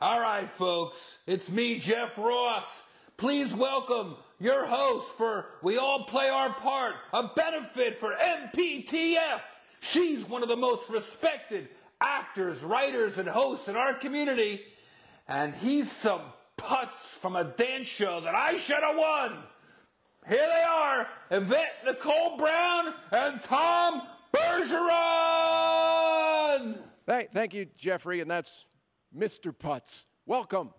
All right, folks, it's me, Jeff Ross. Please welcome your host for We All Play Our Part, a benefit for MPTF. She's one of the most respected actors, writers, and hosts in our community. And he's some putz from a dance show that I should have won. Here they are, Yvette, Nicole Brown, and Tom Bergeron. Thank you, Jeffrey, and that's Mr. Putz. Welcome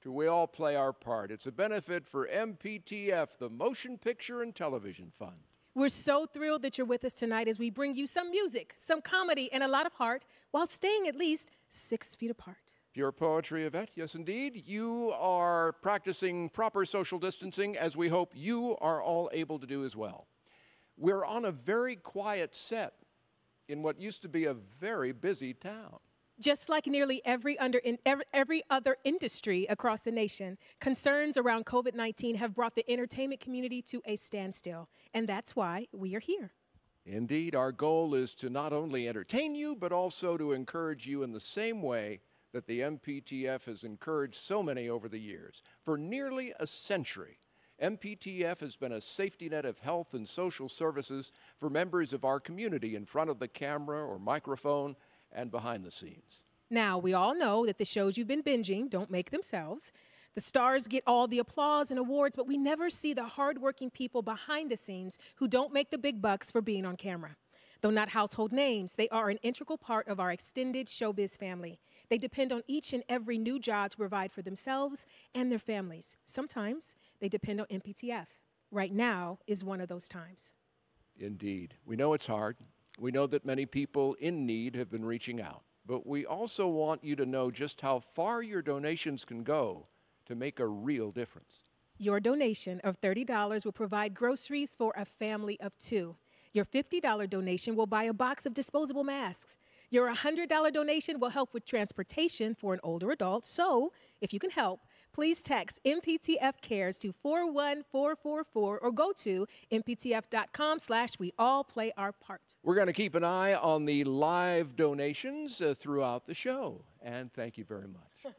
to We All Play Our Part. It's a benefit for MPTF, the Motion Picture and Television Fund. We're so thrilled that you're with us tonight as we bring you some music, some comedy, and a lot of heart while staying at least 6 feet apart. Pure poetry, Yvette. Yes, indeed. You are practicing proper social distancing, as we hope you are all able to do as well. We're on a very quiet set in what used to be a very busy town. Just like nearly every other industry across the nation, concerns around COVID-19 have brought the entertainment community to a standstill, and that's why we are here. Indeed, our goal is to not only entertain you, but also to encourage you in the same way that the MPTF has encouraged so many over the years. For nearly a century, MPTF has been a safety net of health and social services for members of our community in front of the camera or microphone and behind the scenes. Now, we all know that the shows you've been binging don't make themselves. The stars get all the applause and awards, but we never see the hardworking people behind the scenes who don't make the big bucks for being on camera. Though not household names, they are an integral part of our extended showbiz family. They depend on each and every new job to provide for themselves and their families. Sometimes they depend on MPTF. Right now is one of those times. Indeed. We know it's hard. We know that many people in need have been reaching out. But we also want you to know just how far your donations can go to make a real difference. Your donation of $30 will provide groceries for a family of 2. Your $50 donation will buy a box of disposable masks. Your $100 donation will help with transportation for an older adult. So, if you can help, please text MPTF Cares to 41444 or go to mptf.com/weallplayourpart. We're going to keep an eye on the live donations throughout the show. And thank you very much.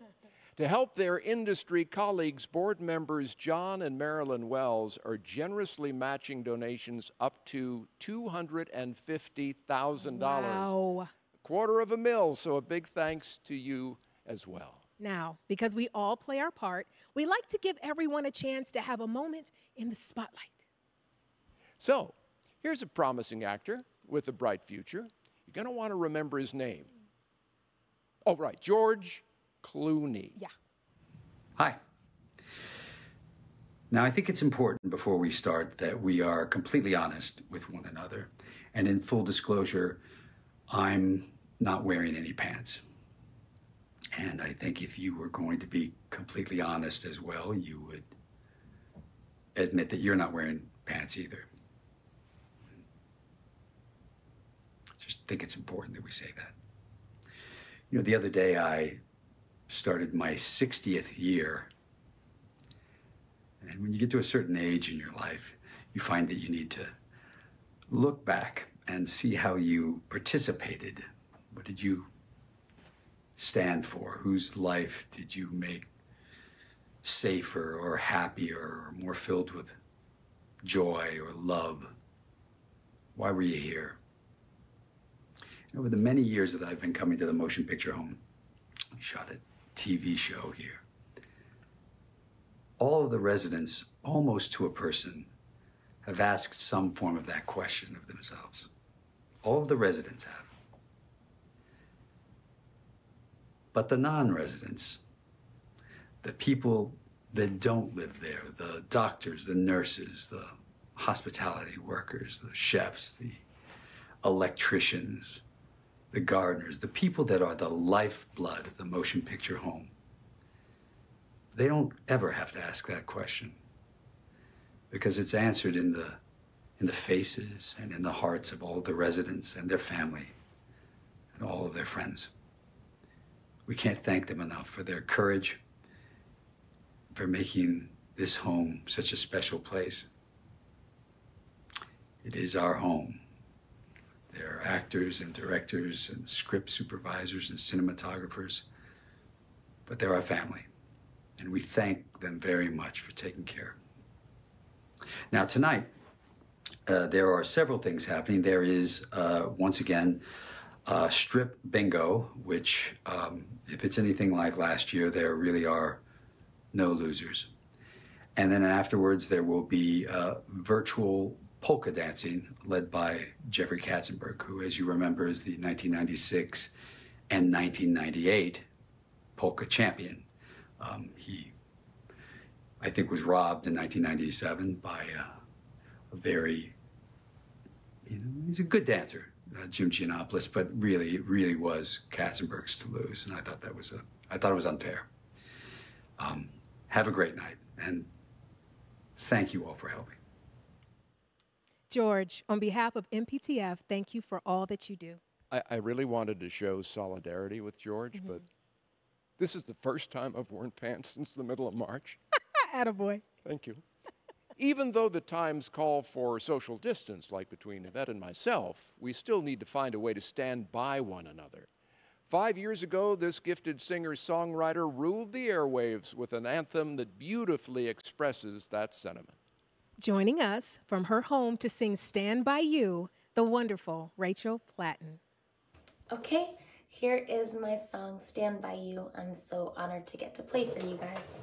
To help their industry colleagues, board members John and Marilyn Wells are generously matching donations up to $250,000. Wow. $250,000, so a big thanks to you as well. Now, because we all play our part, we like to give everyone a chance to have a moment in the spotlight. So, here's a promising actor with a bright future. You're going to want to remember his name. Oh, right, George Clooney. Yeah. Hi. Now, I think it's important before we start that we are completely honest with one another. And in full disclosure, I'm not wearing any pants. And I think if you were going to be completely honest as well, you would admit that you're not wearing pants either. Just think it's important that we say that. You know, the other day I started my 60th year. And when you get to a certain age in your life, you find that you need to look back and see how you participated. What did you stand for? Whose life did you make safer or happier or more filled with joy or love? Why were you here? Over the many years that I've been coming to the Motion Picture Home, we shot a TV show here. All of the residents, almost to a person, have asked some form of that question of themselves. All of the residents have. But the non-residents, the people that don't live there, the doctors, the nurses, the hospitality workers, the chefs, the electricians, the gardeners, the people that are the lifeblood of the Motion Picture Home, they don't ever have to ask that question because it's answered in the faces and in the hearts of all of the residents and their family and all of their friends. We can't thank them enough for their courage, for making this home such a special place. It is our home. There are actors and directors and script supervisors and cinematographers but they're our family, and we thank them very much for taking care. Now tonight, there are several things happening. There is, once again, strip bingo, which, if it's anything like last year, there really are no losers. And then afterwards, there will be virtual polka dancing led by Jeffrey Katzenberg, who, as you remember, is the 1996 and 1998 polka champion. He, I think, was robbed in 1997 by a very, he's a good dancer, Jim Giannopoulos, but really, it really was Katzenberg's to lose, and I thought it was unfair. Have a great night, and thank you all for helping. George, on behalf of MPTF, thank you for all that you do. I really wanted to show solidarity with George, but this is the first time I've worn pants since the middle of March. Attaboy. Thank you. Even though the times call for social distance, like between Yvette and myself, we still need to find a way to stand by one another. 5 years ago, this gifted singer-songwriter ruled the airwaves with an anthem that beautifully expresses that sentiment. Joining us from her home to sing Stand By You, the wonderful Rachel Platten. Okay, here is my song, Stand By You. I'm so honored to get to play for you guys.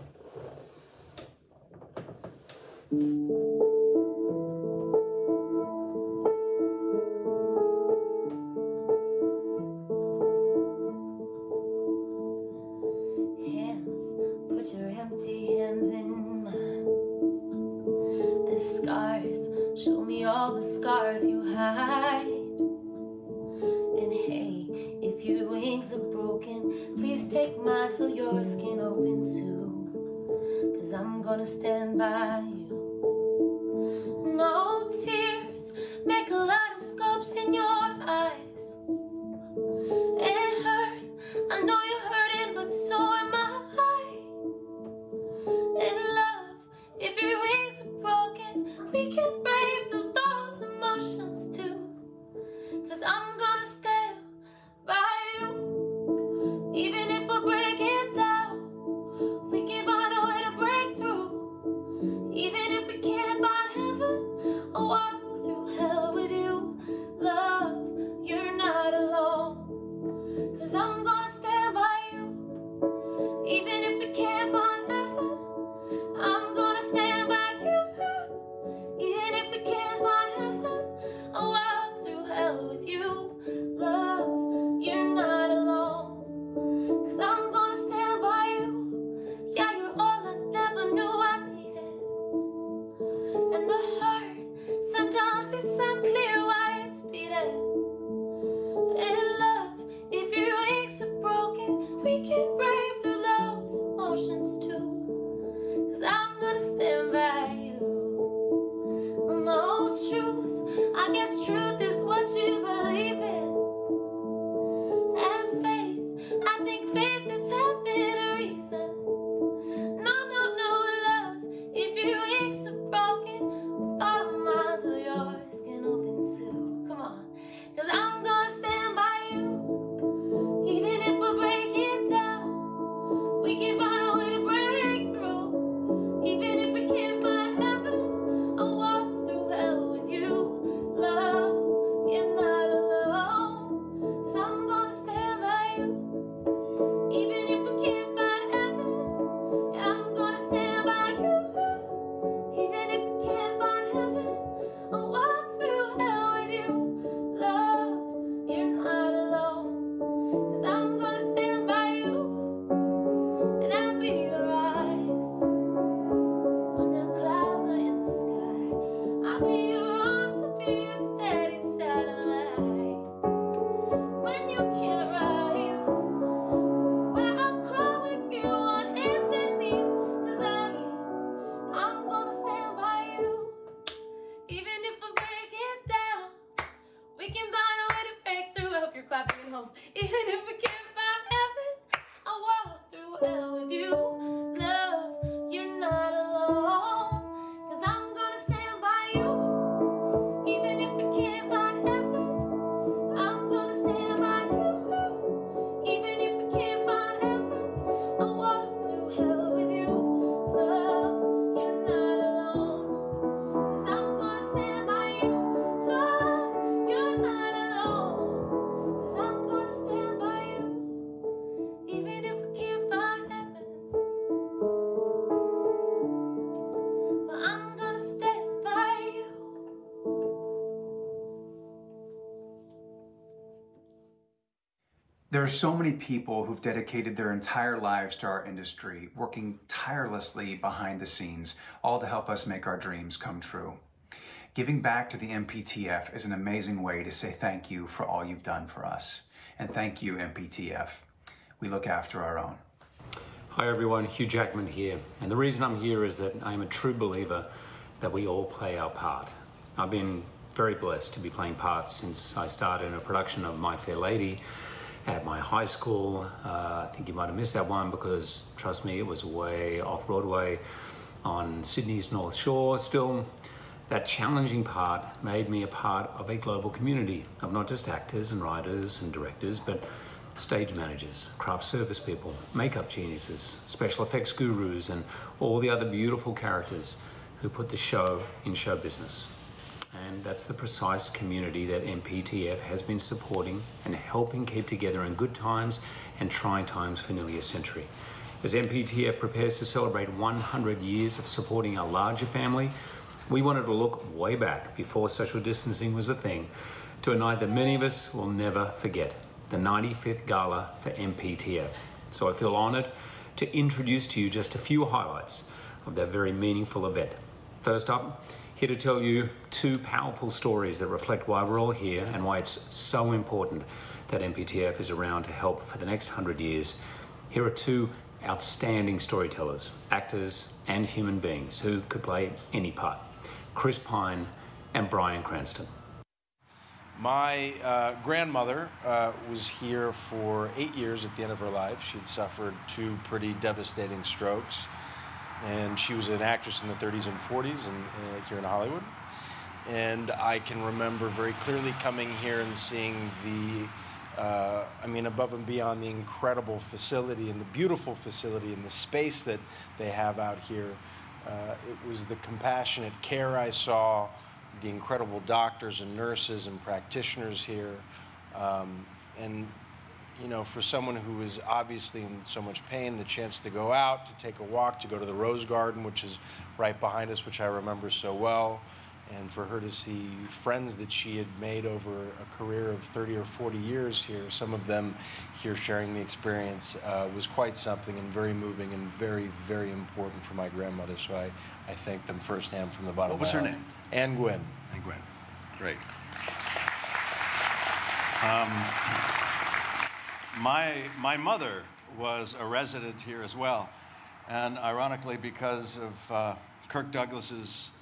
Hands, put your empty hands in mine. And scars, show me all the scars you hide. And hey, if your wings are broken, please take mine till your skin open too. 'Cause I'm gonna stand by you. No tears, make a lot of scopes in your eyes. It hurt, I know you're hurting, but so am I. In love, if your wings are broken, we can brave through those emotions too. 'Cause I'm gonna stand by you. Even if we're breaking down, we can find a way to break through. Even if we can't find heaven, I'll walk through hell with you. Love, you're not alone. 'Cause I'm gonna stand by you. Even if we can't find heaven, I'm gonna stand by you. Even if we can't find heaven, I'll walk through hell with you. Love, you're not alone. 'Cause I'm gonna stand by you. Yeah, you're all I never knew I needed. And the heart, sometimes it's unclear why it's beating. In love, if your wings are broken, we can brave through those emotions too. 'Cause I'm gonna stand by you. No truth, I guess truth is what you believe in. And faith, I think faith is having a reason. No, love, if your wings are broken, bottom mine till yours can open too. Come on, 'cause I'm gonna stand by you. Even if we're breaking down, we can find a way to break through. Even if we can't find heaven, I'll walk through hell with you. Love, you're not alone. 'Cause I'm gonna stand by you. Even if we can't find heaven, I'm gonna stand by you. Even if we can't find heaven, I'll walk through hell with you. Love, you're not alone. 'Cause I'm gonna stand by you. And I'll be your eyes when the clouds are in the sky. I'll be your arms, I'll be your steady satellite. When you can't rise, when I'll crawl with you on hands and knees. 'Cause I'm gonna stand by you. Even if I break it down, we can find a way to break through. I hope you're clapping at home. Even if we can't find heaven, I'll walk through hell with you. Love, you're not alone. 'Cause I'm gonna stand by you. Even if we can't find heaven, I'm gonna stand by you. Even if we can't find heaven, I'll There are so many people who've dedicated their entire lives to our industry, working tirelessly behind the scenes, all to help us make our dreams come true. Giving back to the MPTF is an amazing way to say thank you for all you've done for us. And thank you, MPTF. We look after our own. Hi everyone, Hugh Jackman here. And the reason I'm here is that I am a true believer that we all play our part. I've been very blessed to be playing parts since I started in a production of My Fair Lady at my high school. I think you might have missed that one because, trust me, it was way off Broadway on Sydney's North Shore. Still, that challenging part made me a part of a global community of not just actors and writers and directors, but stage managers, craft service people, makeup geniuses, special effects gurus, and all the other beautiful characters who put the show in show business. And that's the precise community that MPTF has been supporting and helping keep together in good times and trying times for nearly a century. As MPTF prepares to celebrate 100 years of supporting our larger family, we wanted to look way back before social distancing was a thing to a night that many of us will never forget, the 95th Gala for MPTF. So I feel honored to introduce to you just a few highlights of that very meaningful event. First up, here to tell you two powerful stories that reflect why we're all here and why it's so important that MPTF is around to help for the next 100 years. Here are two outstanding storytellers, actors and human beings who could play any part, Kris Pine and Bryan Cranston. My grandmother was here for 8 years at the end of her life. She'd suffered 2 pretty devastating strokes. And she was an actress in the 30s and 40s here in Hollywood. And I can remember very clearly coming here and seeing above and beyond the incredible facility and the beautiful facility and the space that they have out here. It was the compassionate care I saw, the incredible doctors and nurses and practitioners here. You know, for someone who is obviously in so much pain, the chance to go out, to take a walk, to go to the Rose Garden, which is right behind us, which I remember so well, and for her to see friends that she had made over a career of 30 or 40 years here, some of them here sharing the experience, was quite something and very moving and very, very important for my grandmother. So I thank them firsthand from the bottom of my heart. What was her name? Ann Gwynn. Ann Gwynn. Great. My mother was a resident here as well, and ironically, because of Kirk Douglas's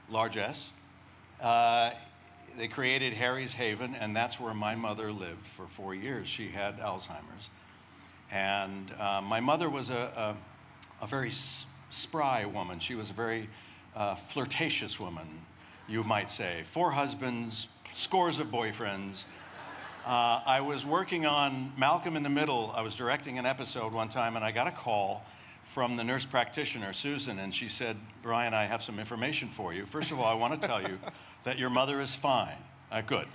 large S, they created Harry's Haven, and that's where my mother lived for 4 years. She had Alzheimer's, and my mother was a very spry woman. She was a very flirtatious woman, you might say. 4 husbands, scores of boyfriends. I was working on Malcolm in the Middle. I was directing an episode one time, and I got a call from the nurse practitioner, Susan, and she said, "Bryan, I have some information for you. First of all, I want to tell you that your mother is fine." Good.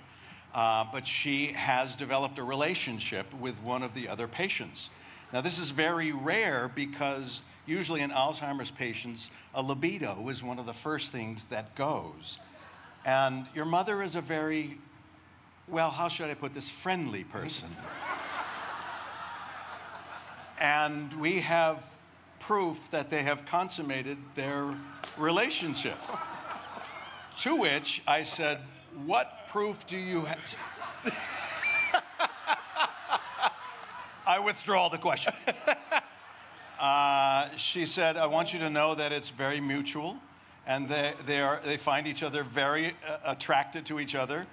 But she has developed a relationship with one of the other patients. Now, this is very rare because usually in Alzheimer's patients, a libido is one of the first things that goes. And your mother is a very, well, how should I put this, friendly person. And we have proof that they have consummated their relationship. To which I said, "What proof do you have?" I withdraw the question. She said, "I want you to know that it's very mutual, and they find each other very attracted to each other,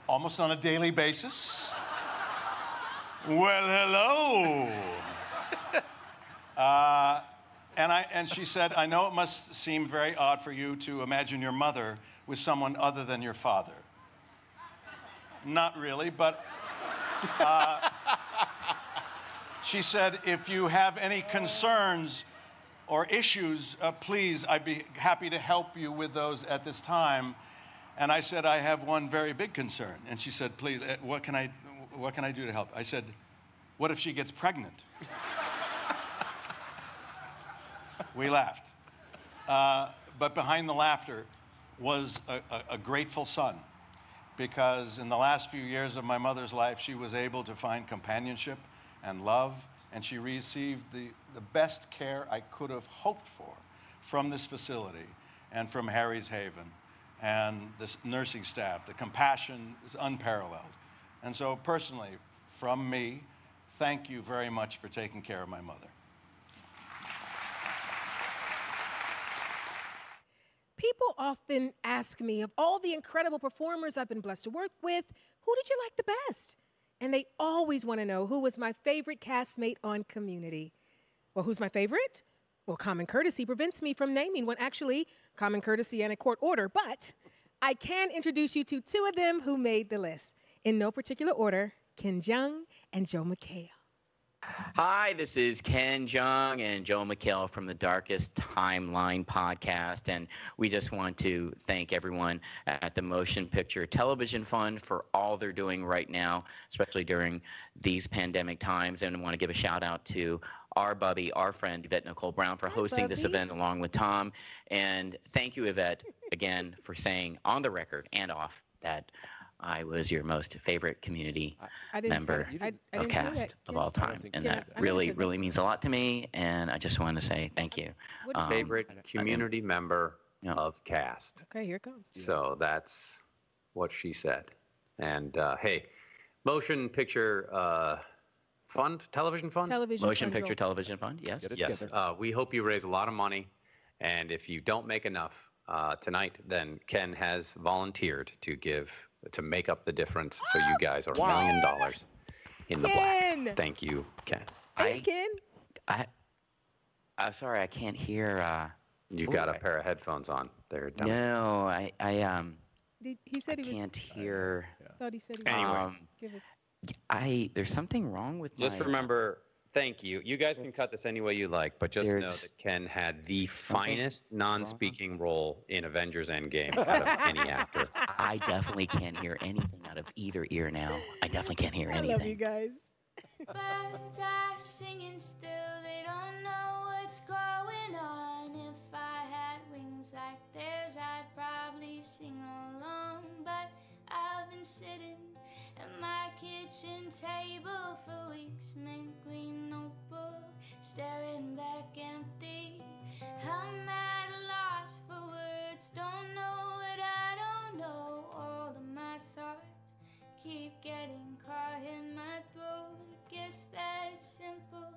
almost on a daily basis." Well, hello. And she said, "I know it must seem very odd for you to imagine your mother with someone other than your father." Not really, but she said, "If you have any concerns or issues, please, I'd be happy to help you with those at this time." And I said, "I have one very big concern." And she said, "Please, what can I do to help?" I said, "What if she gets pregnant?" We laughed. But behind the laughter was a grateful son. because in the last few years of my mother's life, she was able to find companionship and love, and she received the best care I could have hoped for from this facility and from Harry's Haven and the nursing staff. The compassion is unparalleled. And so personally, from me, thank you very much for taking care of my mother. People often ask me, of all the incredible performers I've been blessed to work with, who did you like the best? And they always want to know who was my favorite castmate on Community. Well, who's my favorite? Well, common courtesy prevents me from naming one. Actually, common courtesy and a court order, but I can introduce you to two of them who made the list. In no particular order, Ken Jeong and Joe McHale. Hi, this is Ken Jeong and Joe McHale from the Darkest Timeline podcast, and we just want to thank everyone at the Motion Picture Television Fund for all they're doing right now, especially during these pandemic times, and I want to give a shout out to our Bubby, our friend Yvette Nicole Brown for hosting this event along with Tom, and thank you, Yvette, again for saying on the record and off that I was your most favorite Community member of cast of all time. And that really means a lot to me. And I just want to say thank you. Favorite Community member of cast. Okay, here it comes. So that's what she said. And hey, Motion Picture Fund, Television Fund? Motion Picture Television Fund, yes. Yes. We hope you raise a lot of money. And if you don't make enough tonight, then Ken has volunteered to make up the difference, so you guys are $1 million in the black. Thank you, Ken. Thanks, Ken. I'm sorry, I can't hear. You've got a pair of headphones on. They're down. No, He said he can't hear. Thought he said he was. Anyway, Give us. There's something wrong with just remember. Thank you. You guys can cut this any way you like, but just know that Ken had the finest non-speaking role in Avengers Endgame out of any actor. I definitely can't hear anything out of either ear now. I definitely can't hear anything. I love you guys. Birds are singing still, they don't know what's going on. If I had wings like theirs, I'd probably sing along. But I've been sitting at my kitchen table for weeks, mint green notebook, staring back empty. I'm at a loss for words, don't know what I don't know. All of my thoughts keep getting caught in my throat. I guess that it's simple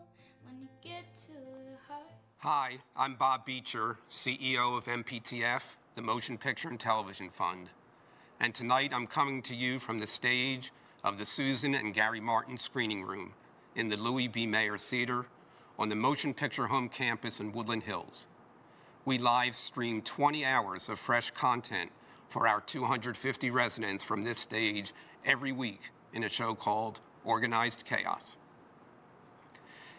when you get to the heart. Hi, I'm Bob Beecher, CEO of MPTF, the Motion Picture and Television Fund. And tonight I'm coming to you from the stage of the Susan and Gary Martin Screening Room in the Louis B. Mayer Theater on the Motion Picture Home campus in Woodland Hills. We live stream 20 hours of fresh content for our 250 residents from this stage every week in a show called Organized Chaos.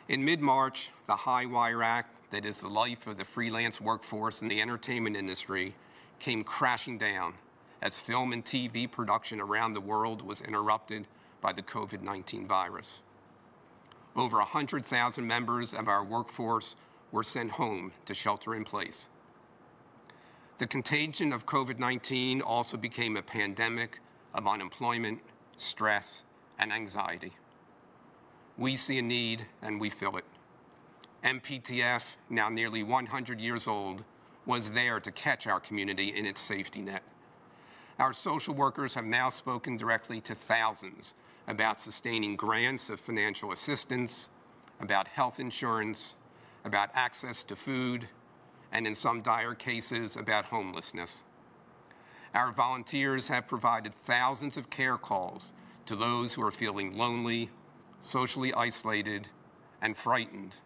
In mid-March, the High Wire Act, that is the life of the freelance workforce in the entertainment industry, came crashing down as film and TV production around the world was interrupted by the COVID-19 virus. Over 100,000 members of our workforce were sent home to shelter in place. The contagion of COVID-19 also became a pandemic of unemployment, stress, and anxiety. We see a need and we fill it. MPTF, now nearly 100 years old, was there to catch our community in its safety net. Our social workers have now spoken directly to thousands about sustaining grants of financial assistance, about health insurance, about access to food, and in some dire cases, about homelessness. Our volunteers have provided thousands of care calls to those who are feeling lonely, socially isolated, and frightened,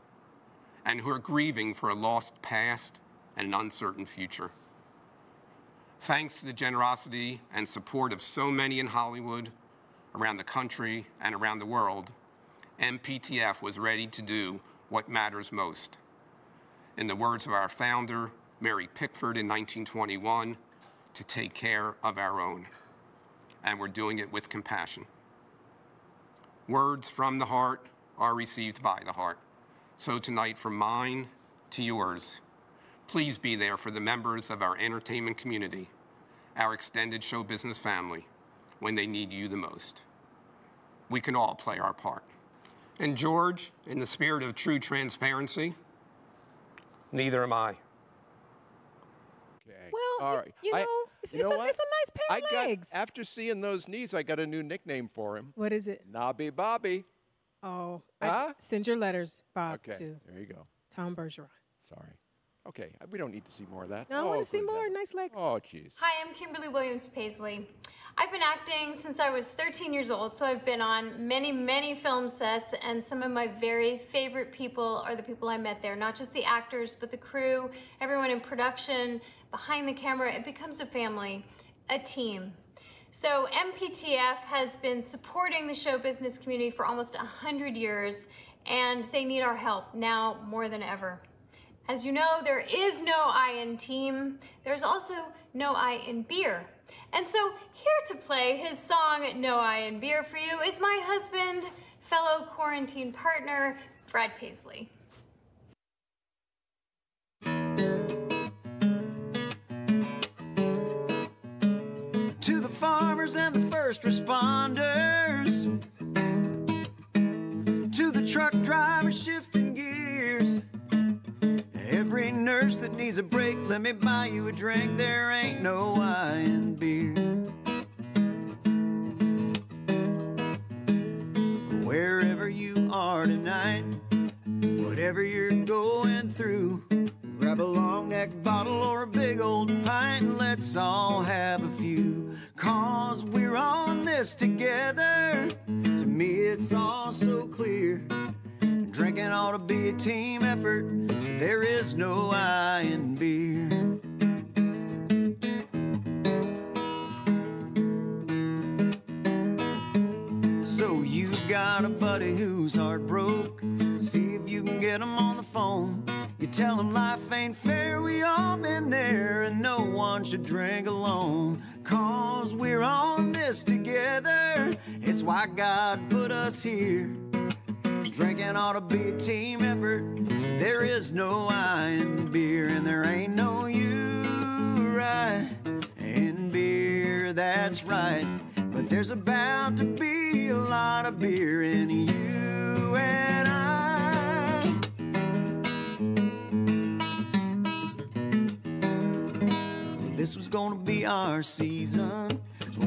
and who are grieving for a lost past and an uncertain future. Thanks to the generosity and support of so many in Hollywood, around the country, and around the world, MPTF was ready to do what matters most. In the words of our founder, Mary Pickford in 1921, to take care of our own. And we're doing it with compassion. Words from the heart are received by the heart. So tonight, from mine to yours, please be there for the members of our entertainment community, our extended show business family, when they need you the most. We can all play our part. And George, in the spirit of true transparency, neither am I. Okay. Well, all right. you know, it's a nice pair of legs. After seeing those knees, I got a new nickname for him. What is it? Nobby Bobby. Oh, Huh? Send your letters, Bob, Okay, to there you go. Tom Bergeron. Sorry. Okay, we don't need to see more of that. No, I want to see more nice legs. Oh, jeez. Hi, I'm Kimberly Williams Paisley. I've been acting since I was 13 years old, so I've been on many, many film sets, and some of my very favorite people are the people I met there. Not just the actors, but the crew, everyone in production, behind the camera. It becomes a family, a team. So MPTF has been supporting the show business community for almost 100 years, and they need our help now more than ever. As you know, there is no I in team. There's also no I in beer. And so here to play his song, No I in Beer for you, is my husband, fellow quarantine partner, Brad Paisley. To the farmers and the first responders, to the truck drivers shifting gears, every nurse that needs a break, let me buy you a drink, there ain't no I in beer. Wherever you are tonight, whatever you're going through, grab a long neck bottle or a big old pint and let's all have a few. 'Cause we're on this together, to me it's all so clear. Drinking ought to be a team effort, there is no I in beer. So you've got a buddy who's heartbroken, see if you can get him on the phone. You tell him life ain't fair, we all been there, and no one should drink alone. 'Cause we're on this together, it's why God put us here. Drinking ought to be a team effort, there is no I in beer, and there ain't no you right in beer, that's right. But there's about to be a lot of beer in you and I. This was gonna be our season,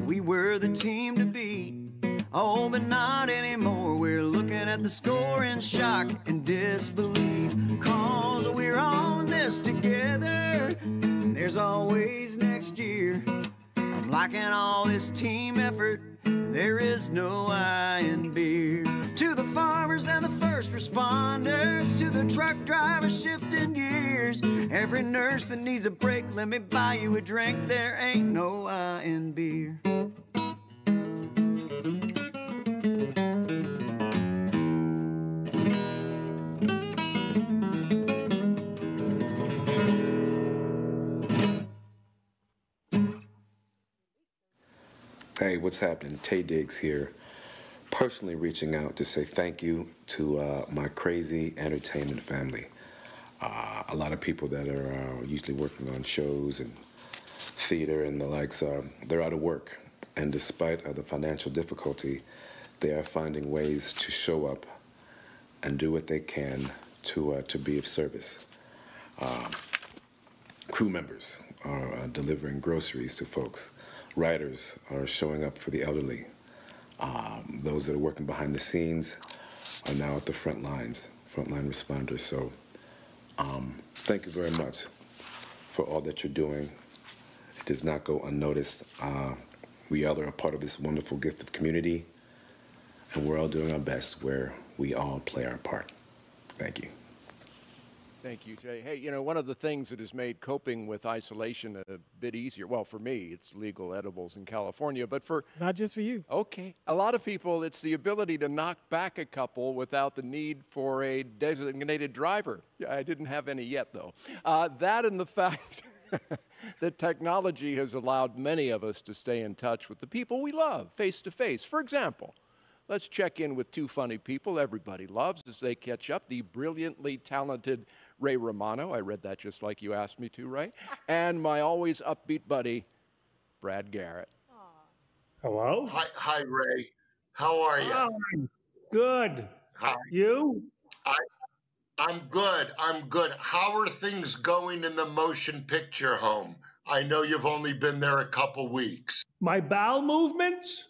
we were the team to beat. Oh, but not anymore, we're looking at the score in shock and disbelief. 'Cause we're on this together, and there's always next year. I'm liking all this team effort, there is no I in beer. To the farmers and the first responders, to the truck drivers shifting gears, every nurse that needs a break, let me buy you a drink, there ain't no I in beer. Hey, what's happening? Taye Diggs here. Personally reaching out to say thank you to my crazy entertainment family. A lot of people that are usually working on shows and theater and the likes, they're out of work. And despite the financial difficulty, they are finding ways to show up and do what they can to be of service. Crew members are delivering groceries to folks. Writers are showing up for the elderly. Those that are working behind the scenes are now at the frontline responders. So thank you very much for all that you're doing. It does not go unnoticed. We all are a part of this wonderful gift of community, and we're all doing our best where we all play our part. Thank you. Thank you, Taye. Hey, you know, one of the things that has made coping with isolation a bit easier, well, for me, it's legal edibles in California, but for... Not just for you. Okay. A lot of people, it's the ability to knock back a couple without the need for a designated driver. Yeah, I didn't have any yet, though. That and the fact that technology has allowed many of us to stay in touch with the people we love, face to face. For example, let's check in with two funny people everybody loves as they catch up, the brilliantly talented Ray Romano, I read that just like you asked me to, Ray, and my always upbeat buddy, Brad Garrett. Hello? Hi, Ray. How are you? Hi. Good. Hi. You? I'm good. I'm good. How are things going in the motion picture home? I know you've only been there a couple weeks. My bowel movements?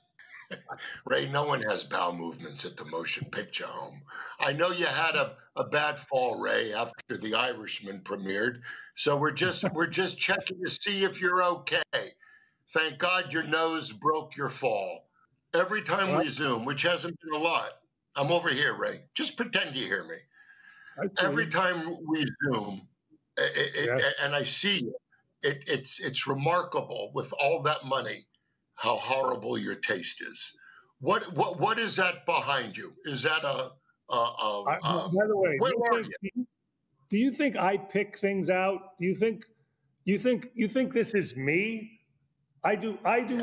Ray, no one has bowel movements at the motion picture home. I know you had a bad fall, Ray, after The Irishman premiered. So we're just checking to see if you're okay. Thank God your nose broke your fall. Every time we Zoom, which hasn't been a lot, I'm over here, Ray. Just pretend you hear me. Every time we Zoom, and I see you, it's remarkable with all that money how horrible your taste is. What is that behind you? Is that by the way, do you think I pick things out? Do you think this is me? I do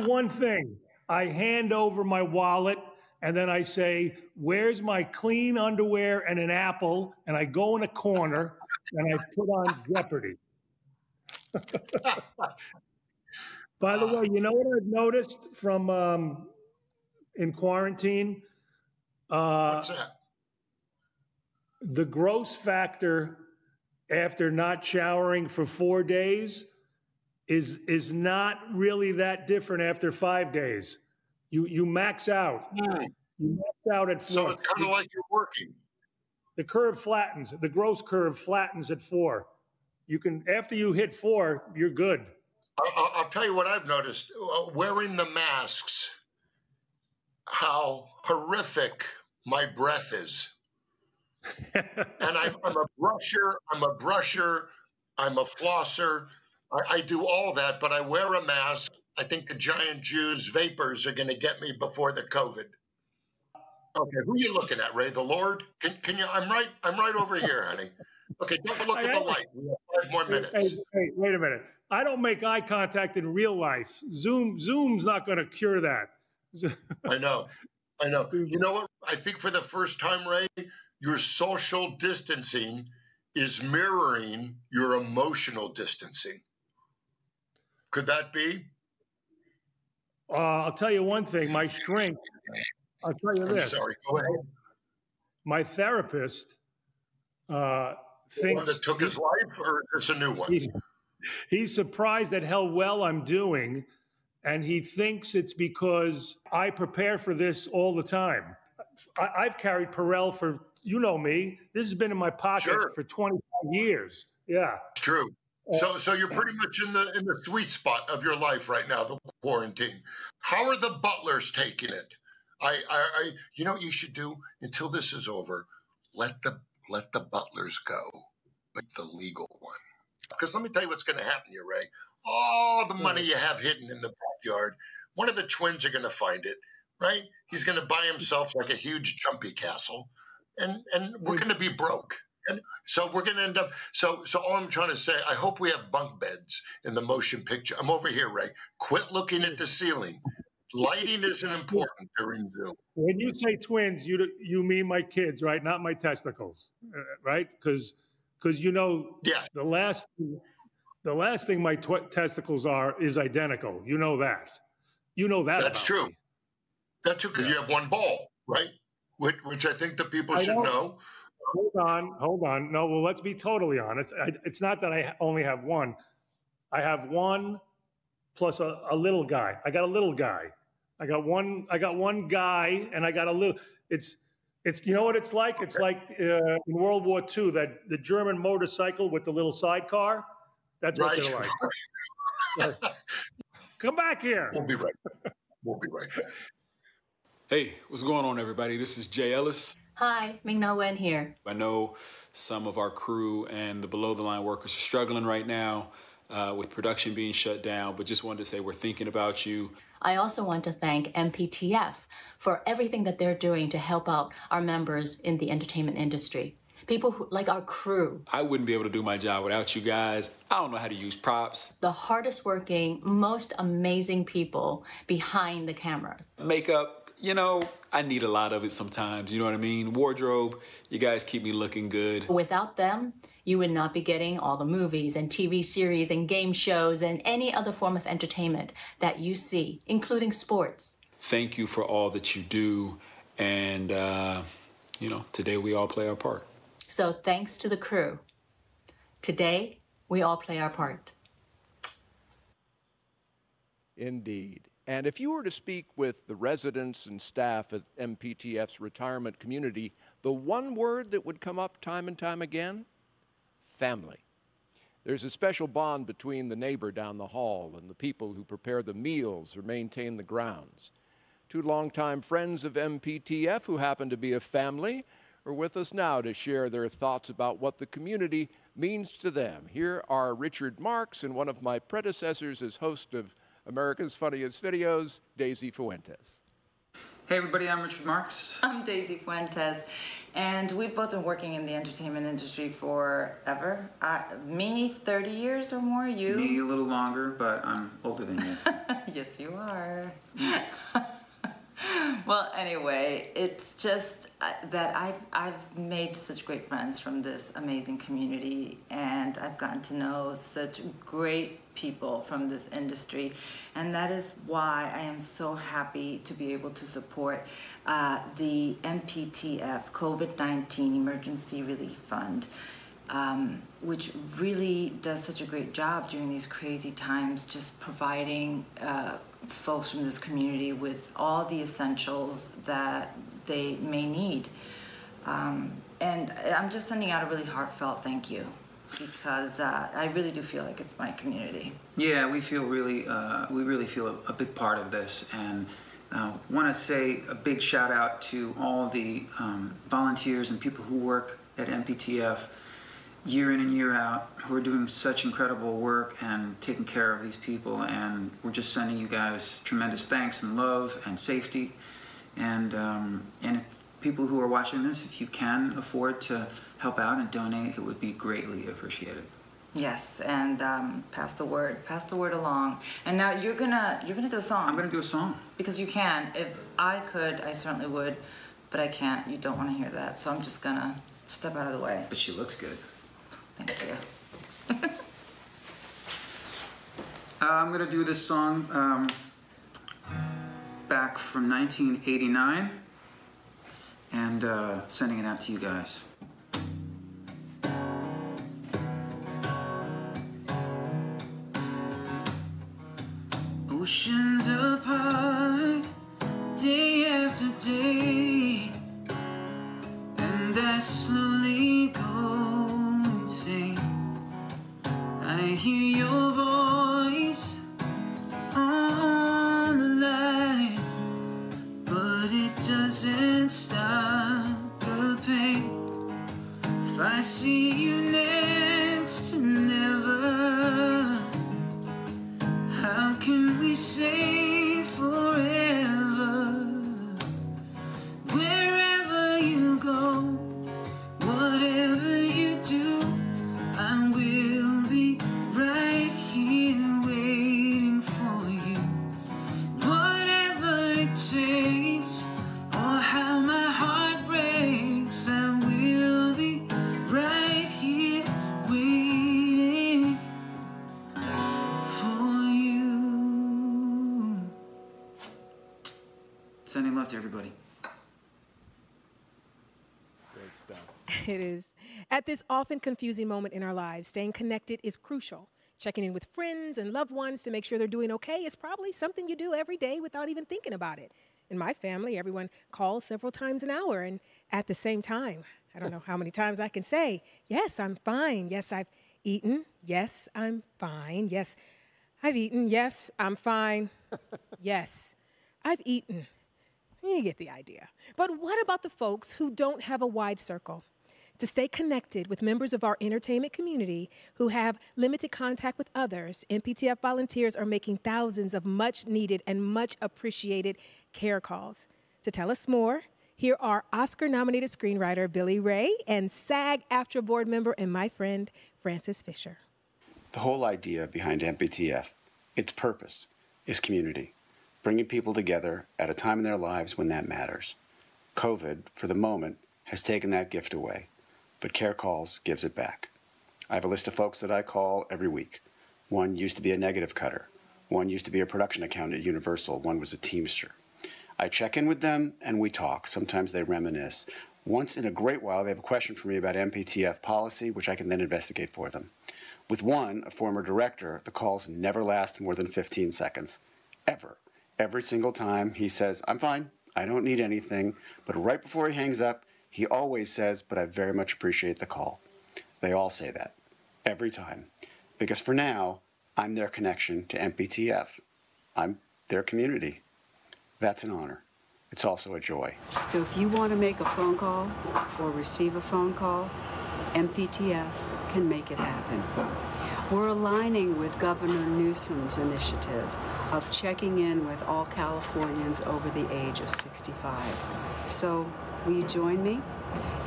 one thing. I hand over my wallet and then I say, "Where's my clean underwear and an apple?" And I go in a corner and I put on Jeopardy. By the way, you know what I've noticed from in quarantine? What's that? The gross factor after not showering for 4 days is not really that different after 5 days. You max out. You max out at 4. So it's kind of like you're working. The curve flattens. The gross curve flattens at 4. You can, after you hit 4, you're good. I'll tell you what I've noticed. Wearing the masks, how horrific my breath is. And I'm a brusher, I'm a flosser. I do all that, but I wear a mask. I think the giant Jews vapors are going to get me before the COVID. Okay, who are you looking at, Ray? The Lord? Can you? I'm right over here, honey. Okay, take a look at the light. We have 5 more minutes. Hey, wait a minute. I don't make eye contact in real life. Zoom's not going to cure that. I know. You know what? I think for the first time, Ray, your social distancing is mirroring your emotional distancing. Could that be? I'll tell you one thing. My strength. I'll tell you this. I'm sorry. Go ahead. My therapist thinks one that took his life, or is this a new one? He's surprised at how well I'm doing, and he thinks it's because I prepare for this all the time. I've carried Perel for, you know me, this has been in my pocket for 25 years. Yeah. It's true. So you're pretty much in the sweet spot of your life right now, the quarantine. How are the butlers taking it? You know what you should do until this is over? Let the butlers go, but the legal one. Because let me tell you what's going to happen here, Ray. All the money you have hidden in the backyard, one of the twins are going to find it, right? He's going to buy himself like a huge jumpy castle, and we're going to be broke. And so we're going to end up. So all I'm trying to say, I hope we have bunk beds in the motion picture. I'm over here, Ray. Quit looking at the ceiling. Lighting isn't important during Zoom. When you say twins, you mean my kids, right? Not my testicles, right? Because you know, the last thing my testicles are is identical. You know that. You know that. That's true. Me. That's true because you have one ball, right? Which I think the people should know. Hold on. No, well, let's be totally honest. It's not that I only have one. I have one plus a little guy. I got a little guy. I got one guy, and I got a little. It's you know what it's like? It's like in World War II, that the German motorcycle with the little sidecar. That's what they're like. Come back here. We'll be right back. Hey, what's going on, everybody? This is Jay Ellis. Hi, Ming-Na here. I know some of our crew and the below-the-line workers are struggling right now with production being shut down, but just wanted to say we're thinking about you. I also want to thank MPTF for everything that they're doing to help out our members in the entertainment industry. People who, like our crew. I wouldn't be able to do my job without you guys. I don't know how to use props. The hardest working, most amazing people behind the cameras. Makeup, you know, I need a lot of it sometimes, you know what I mean? Wardrobe, you guys keep me looking good. Without them, you would not be getting all the movies and TV series and game shows and any other form of entertainment that you see, including sports. Thank you for all that you do. And, you know, today we all play our part. So thanks to the crew. Today, we all play our part. Indeed. And if you were to speak with the residents and staff at MPTF's retirement community, the one word that would come up time and time again? Family. There's a special bond between the neighbor down the hall and the people who prepare the meals or maintain the grounds. Two longtime friends of MPTF who happen to be a family are with us now to share their thoughts about what the community means to them. Here are Richard Marks and one of my predecessors as host of America's Funniest Videos, Daisy Fuentes. Hey everybody, I'm Richard Marks. I'm Daisy Fuentes, and we've both been working in the entertainment industry forever. Me, 30 years or more, you? Me a little longer, but I'm older than you. Yes, you are. Well, anyway, it's just that I've made such great friends from this amazing community, and I've gotten to know such great people from this industry, and that is why I am so happy to be able to support the MPTF COVID-19 Emergency Relief Fund, which really does such a great job during these crazy times, just providing folks from this community with all the essentials that they may need. And I'm just sending out a really heartfelt thank you, because I really do feel like it's my community. Yeah, we really feel a big part of this, and want to say a big shout out to all the volunteers and people who work at MPTF year in and year out, who are doing such incredible work and taking care of these people, and we're just sending you guys tremendous thanks and love and safety. And if people who are watching this, if you can afford to help out and donate, it would be greatly appreciated. Yes, and pass the word along. And now you're gonna do a song. I'm gonna do a song. Because you can. If I could, I certainly would, but I can't. You don't want to hear that, so I'm just gonna step out of the way. But she looks good. Thank you. I'm gonna do this song back from 1989, and sending it out to you guys. Oceans apart, day after day, and I slowly go insane. I hear your voice on the line, but it doesn't stop the pain. If I see you next to never, how can we say forever? Wherever you go, whatever you do, I will be right here waiting for you. Whatever it takes, or how my heart breaks, I will be right here waiting for you. Sending love to everybody. Great stuff. It is. At this often confusing moment in our lives, staying connected is crucial. Checking in with friends and loved ones to make sure they're doing okay is probably something you do every day without even thinking about it. In my family, everyone calls several times an hour, and at the same time. I don't know how many times I can say, yes, I'm fine. Yes, I've eaten. Yes, I'm fine. Yes, I've eaten. Yes, I'm fine. Yes, I've eaten. You get the idea. But what about the folks who don't have a wide circle? To stay connected with members of our entertainment community who have limited contact with others, MPTF volunteers are making thousands of much-needed and much-appreciated care calls. To tell us more, here are Oscar-nominated screenwriter Billy Ray and SAG-AFTRA board member and my friend, Frances Fisher. The whole idea behind MPTF, its purpose, is community, bringing people together at a time in their lives when that matters. COVID, for the moment, has taken that gift away, but Care Calls gives it back. I have a list of folks that I call every week. One used to be a negative cutter. One used to be a production accountant at Universal. One was a Teamster. I check in with them and we talk. Sometimes they reminisce. Once in a great while, they have a question for me about MPTF policy, which I can then investigate for them. With one, a former director, the calls never last more than 15 seconds. Ever. Every single time he says, I'm fine, I don't need anything, but right before he hangs up, he always says, but I very much appreciate the call. They all say that. Every time. Because for now, I'm their connection to MPTF. I'm their community. That's an honor. It's also a joy. So if you want to make a phone call or receive a phone call, MPTF can make it happen. We're aligning with Governor Newsom's initiative of checking in with all Californians over the age of 65. So will you join me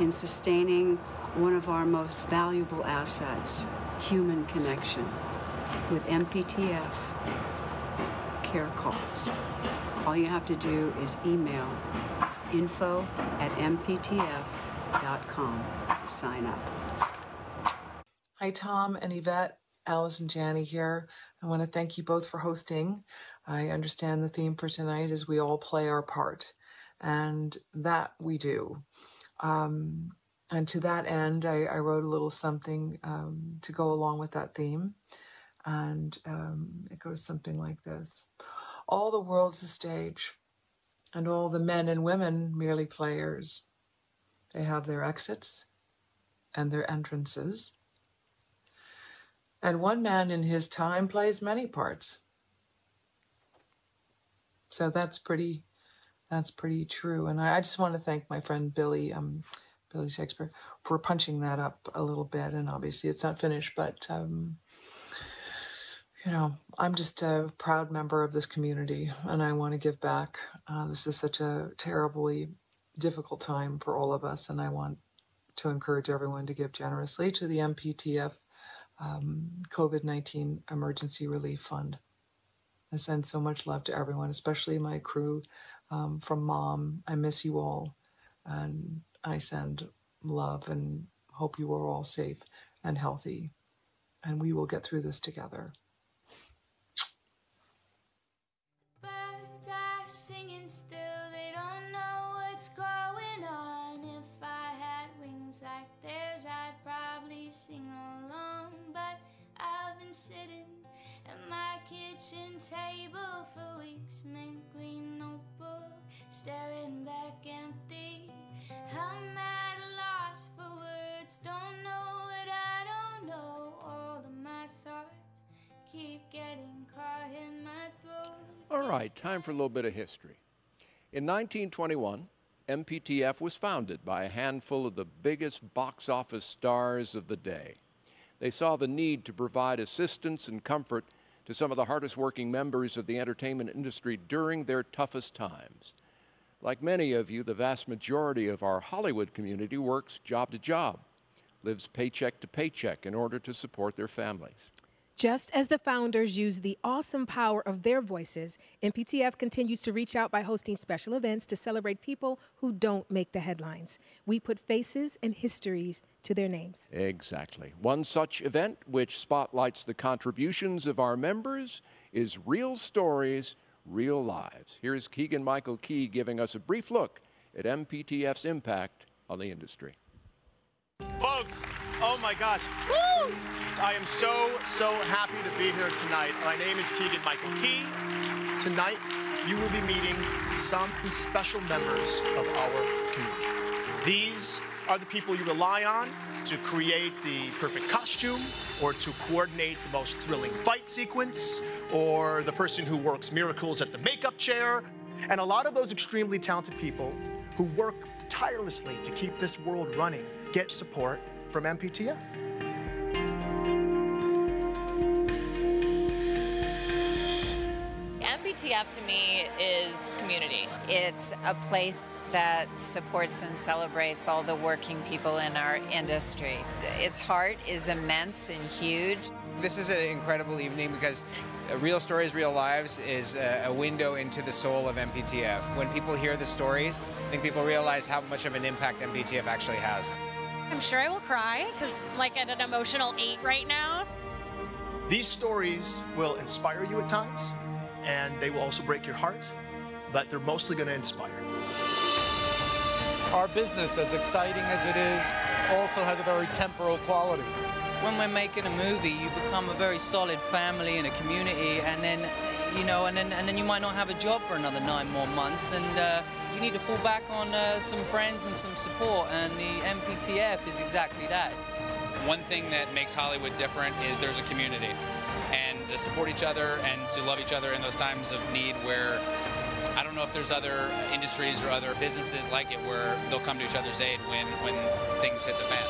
in sustaining one of our most valuable assets, human connection, with MPTF care calls? All you have to do is email info@mptf.com to sign up. Hi, Tom and Yvette. Allison, Janney here. I want to thank you both for hosting. I understand the theme for tonight is we all play our part, and that we do. And to that end, I wrote a little something to go along with that theme, and it goes something like this. All the world's a stage, and all the men and women merely players. They have their exits and their entrances. And one man in his time plays many parts. So that's pretty true. And I just want to thank my friend Billy Shakespeare, for punching that up a little bit. And obviously it's not finished, but you know, I'm just a proud member of this community, and I want to give back. This is such a terribly difficult time for all of us, and I want to encourage everyone to give generously to the MPTF COVID-19 Emergency Relief Fund. I send so much love to everyone, especially my crew from Mom. I miss you all, and I send love and hope you are all safe and healthy, and we will get through this together. Birds are singing still, they don't know what's going on. If I had wings like theirs, I'd probably sing along. But I've been sitting at my kitchen table for weeks, mint green notebook, staring back empty. I'm at a loss for words, don't know what I don't know. All of my thoughts keep getting caught in my throat. All right, time for a little bit of history. In 1921, MPTF was founded by a handful of the biggest box office stars of the day. They saw the need to provide assistance and comfort to some of the hardest working members of the entertainment industry during their toughest times. Like many of you, the vast majority of our Hollywood community works job to job, lives paycheck to paycheck in order to support their families. Just as the founders used the awesome power of their voices, MPTF continues to reach out by hosting special events to celebrate people who don't make the headlines. We put faces and histories to their names. Exactly. One such event which spotlights the contributions of our members is Real Stories, Real Lives. Here's Keegan-Michael Key giving us a brief look at MPTF's impact on the industry. Folks, oh my gosh, woo! I am so happy to be here tonight. My name is Keegan-Michael Key. Tonight, you will be meeting some special members of our community. These are the people you rely on to create the perfect costume, or to coordinate the most thrilling fight sequence, or the person who works miracles at the makeup chair. And a lot of those extremely talented people who work tirelessly to keep this world running get support from MPTF. MPTF to me is community. It's a place that supports and celebrates all the working people in our industry. Its heart is immense and huge. This is an incredible evening because Real Stories, Real Lives is a window into the soul of MPTF. When people hear the stories, I think people realize how much of an impact MPTF actually has. I'm sure I will cry because I'm like at an emotional 8 right now. These stories will inspire you at times, and they will also break your heart, but they're mostly going to inspire. Our business, as exciting as it is, also has a very temporal quality. When we're making a movie, you become a very solid family and a community, and then, you know, and then you might not have a job for another 9 more months, and you need to fall back on some friends and some support, and the MPTF is exactly that. One thing that makes Hollywood different is there's a community, and to support each other and to love each other in those times of need where I don't know if there's other industries or other businesses like it where they'll come to each other's aid when things hit the fan.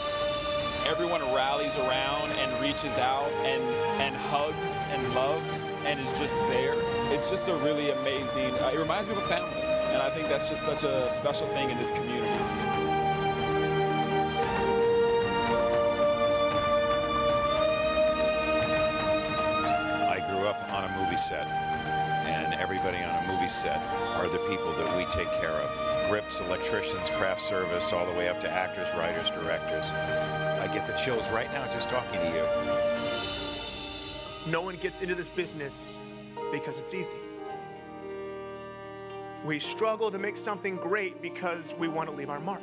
Everyone rallies around and reaches out and hugs and loves and is just there. It's just a really amazing, it reminds me of a family, and I think that's just such a special thing in this community. On a movie set, and everybody on a movie set are the people that we take care of. Grips, electricians, craft service, all the way up to actors, writers, directors. I get the chills right now just talking to you. No one gets into this business because it's easy. We struggle to make something great because we want to leave our mark.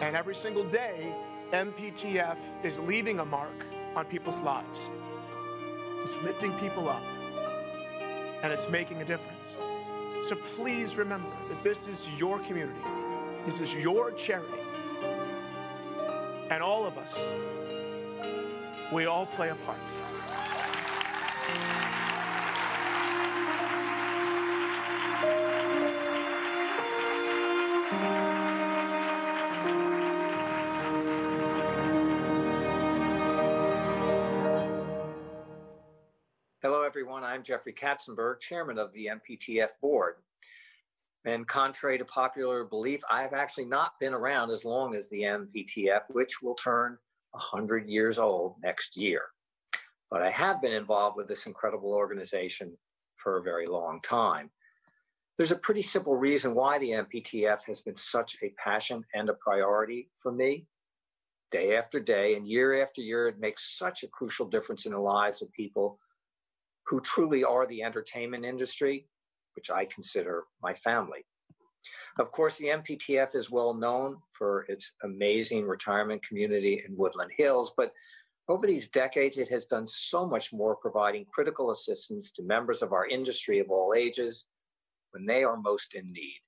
And every single day, MPTF is leaving a mark on people's lives. It's lifting people up, and it's making a difference. So please remember that this is your community. This is your charity. And all of us, we all play a part. Hello, everyone. I'm Jeffrey Katzenberg, chairman of the MPTF board. And contrary to popular belief, I've actually not been around as long as the MPTF, which will turn 100 years old next year. But I have been involved with this incredible organization for a very long time. There's a pretty simple reason why the MPTF has been such a passion and a priority for me. Day after day and year after year, it makes such a crucial difference in the lives of people who truly are the entertainment industry, which I consider my family. Of course, the MPTF is well known for its amazing retirement community in Woodland Hills, but over these decades, it has done so much more, providing critical assistance to members of our industry of all ages when they are most in need.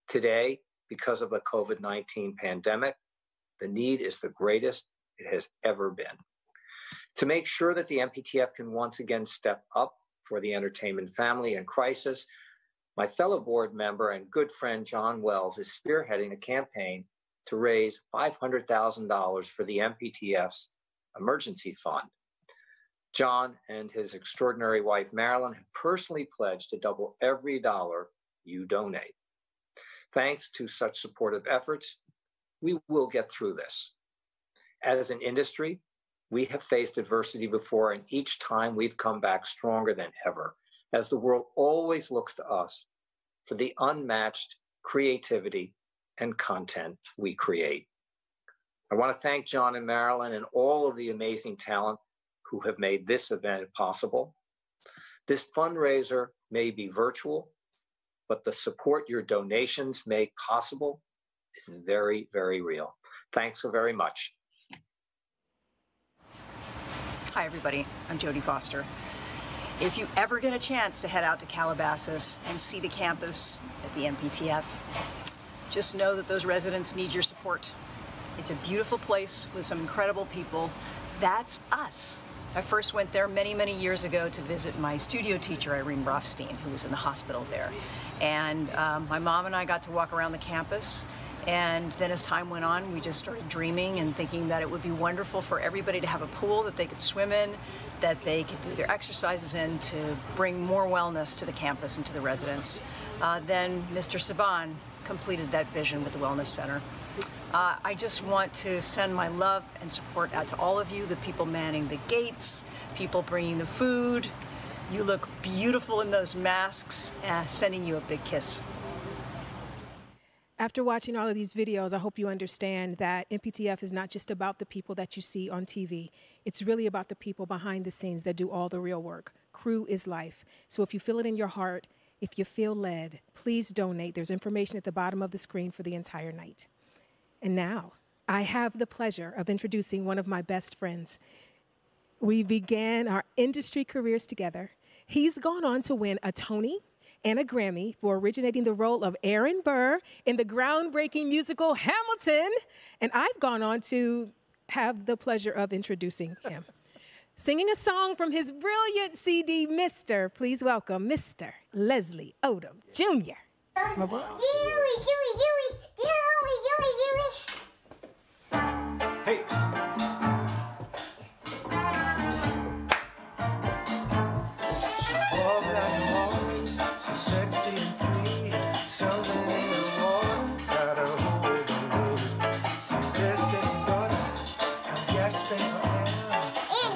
Today, because of the COVID-19 pandemic, the need is the greatest it has ever been. To make sure that the MPTF can once again step up for the entertainment family in crisis, my fellow board member and good friend John Wells is spearheading a campaign to raise $500,000 for the MPTF's emergency fund. John and his extraordinary wife Marilyn have personally pledged to double every dollar you donate. Thanks to such supportive efforts, we will get through this. As an industry, we have faced adversity before, and each time we've come back stronger than ever, as the world always looks to us for the unmatched creativity and content we create. I want to thank John and Marilyn and all of the amazing talent who have made this event possible. This fundraiser may be virtual, but the support your donations make possible is very, very real. Thanks so very much. Hi, everybody. I'm Jodie Foster. If you ever get a chance to head out to Calabasas and see the campus at the MPTF, just know that those residents need your support. It's a beautiful place with some incredible people. That's us. I first went there many, many years ago to visit my studio teacher, Irene Rothstein, who was in the hospital there. And my mom and I got to walk around the campus. And then as time went on, we just started dreaming and thinking that it would be wonderful for everybody to have a pool that they could swim in, that they could do their exercises in, to bring more wellness to the campus and to the residents. Then Mr. Saban completed that vision with the Wellness Center. I just want to send my love and support out to all of you, the people manning the gates, people bringing the food. You look beautiful in those masks. Sending you a big kiss. After watching all of these videos, I hope you understand that MPTF is not just about the people that you see on TV. It's really about the people behind the scenes that do all the real work. Crew is life. So if you feel it in your heart, if you feel led, please donate. There's information at the bottom of the screen for the entire night. And now, I have the pleasure of introducing one of my best friends. We began our industry careers together. He's gone on to win a Tony and a Grammy for originating the role of Aaron Burr in the groundbreaking musical Hamilton. And I've gone on to have the pleasure of introducing him. Singing a song from his brilliant CD, Mr. Please welcome Mr. Leslie Odom Jr. That's my boy. Hey. Sexy and free, something in the water, gotta hold on. She's Destiny's daughter, I'm gasping for air.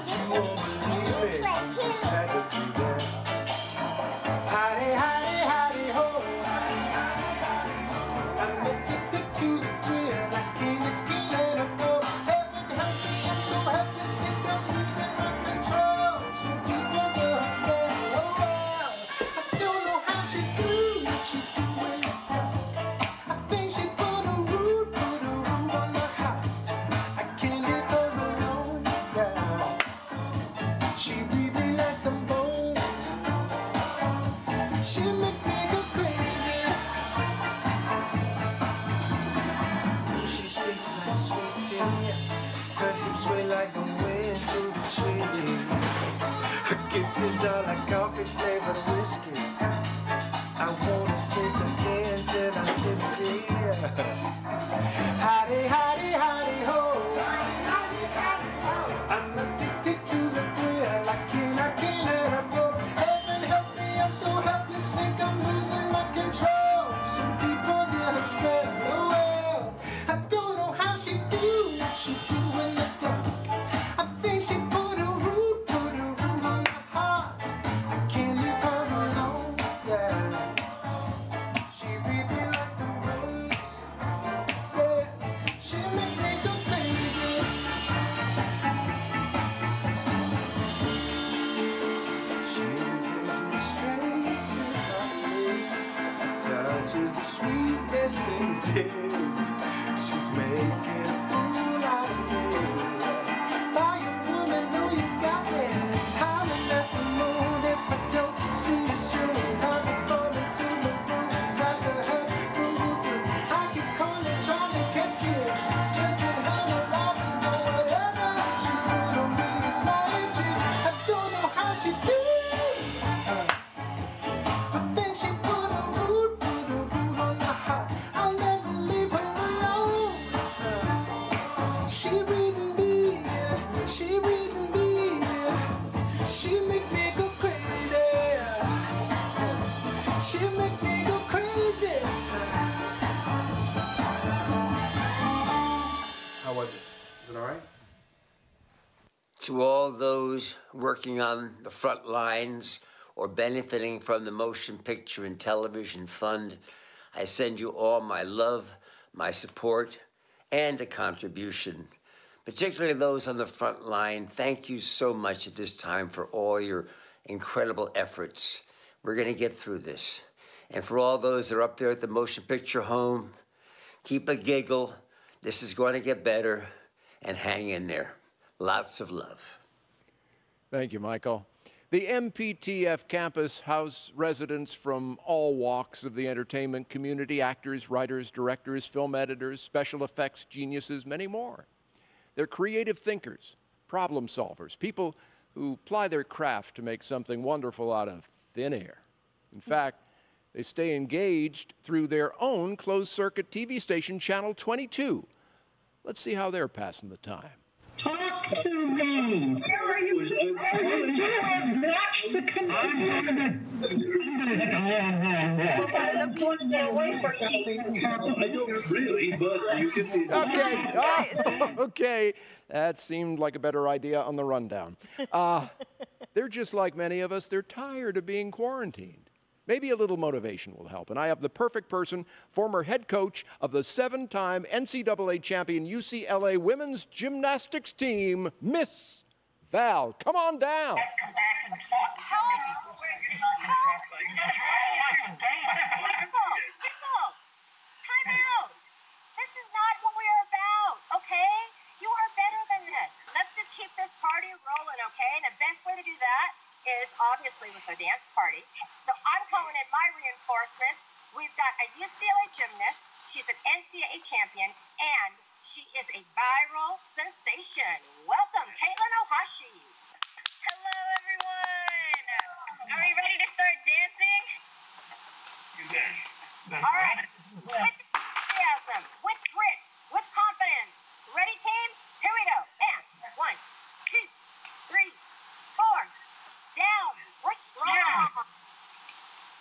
You won't believe it, you just had to be there. Hidey, hidey, hidey, ho. I'm addicted to the thrill, I can't let her go. Heaven help me, I'm so helpless, think I'm losing my control. So deep under her spell, oh well, I don't know how she do what she do in the dark. I think she put a root on the heart. I can't leave her alone now. She read me like them bones. She make me go crazy. She speaks like sweet tea. Her hips sway like the wind through the trees. Her kisses are like coffee flavored whiskey. I wanna take them in till I'm tipsy. Hidey, hidey, hidey, ho. I'm addicted to the thrill. I can't let her go. Heaven help me, I'm so helpless, think I'm losing my control. So deep under her spell, oh well. I don't know how she do what she do in the dark. I think she put a root on the heart. I can't leave her alone, yeah. She read me like the rose, yeah. She make me go crazy. She brings me straight to my place. Her touch is the sweetest in days. She's making a fool out of me. Buy a woman, know you got me. Howling at the moon if I don't see you soon. I'll be falling to the room, got the head through. I keep calling, trying to catch you. Slipping her molasses or whatever. She put on me is magic. I don't know how she do. I think she put a root on the heart. I'll never leave her alone. She reading me, she reading me. She make me go crazy. She make me go crazy. How was it? Was it all right? To all those working on the front lines or benefiting from the Motion Picture and Television Fund, I send you all my love, my support, and a contribution. Particularly those on the front line, thank you so much at this time for all your incredible efforts. We're going to get through this. And for all those that are up there at the Motion Picture Home, keep a giggle. This is going to get better, and hang in there. Lots of love. Thank you, Michael. The MPTF campus house residents from all walks of the entertainment community, actors, writers, directors, film editors, special effects geniuses, many more. They're creative thinkers, problem solvers, people who ply their craft to make something wonderful out of thin air. In fact, they stay engaged through their own closed-circuit TV station, Channel 22. Let's see how they're passing the time. Talk to me. Watch the I'm going to get away from you. I don't really, but you can. Okay. Okay. That seemed like a better idea on the rundown. They're just like many of us. They're tired of being quarantined. Maybe a little motivation will help. And I have the perfect person, former head coach of the 7-time NCAA champion UCLA women's gymnastics team, Miss Val. Come on down. Time out. This is not what we are about, okay? You are better than this. Let's just keep this party rolling, okay? And the best way to do that is obviously with a dance party. So I'm calling in my reinforcements. We've got a UCLA gymnast. She's an NCAA champion, and she is a viral sensation. Welcome, Katelyn Ohashi. Hello, everyone. Are we ready to start dancing? All right. With enthusiasm, with grit, with confidence. Ready, team? Here we go. And 1, 2, 3, 4. Down. We're strong.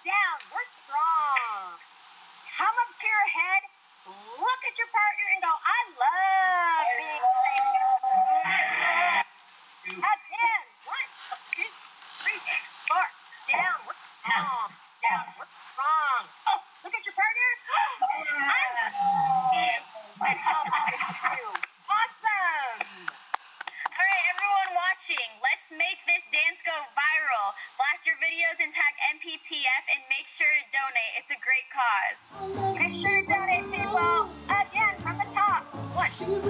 Down. We're strong. Come up to your head. Look at your partner and go, I love being there. Again. 1, 2, 3, 4. Down. We're strong. Down. We're strong. Oh, look at your partner. Let's help you. Awesome. All right, everyone watching, let's make this dance go viral. Blast your videos and tag MPTF and make sure to donate. It's a great cause. Make sure to donate, people. Again, from the top. 1, 2,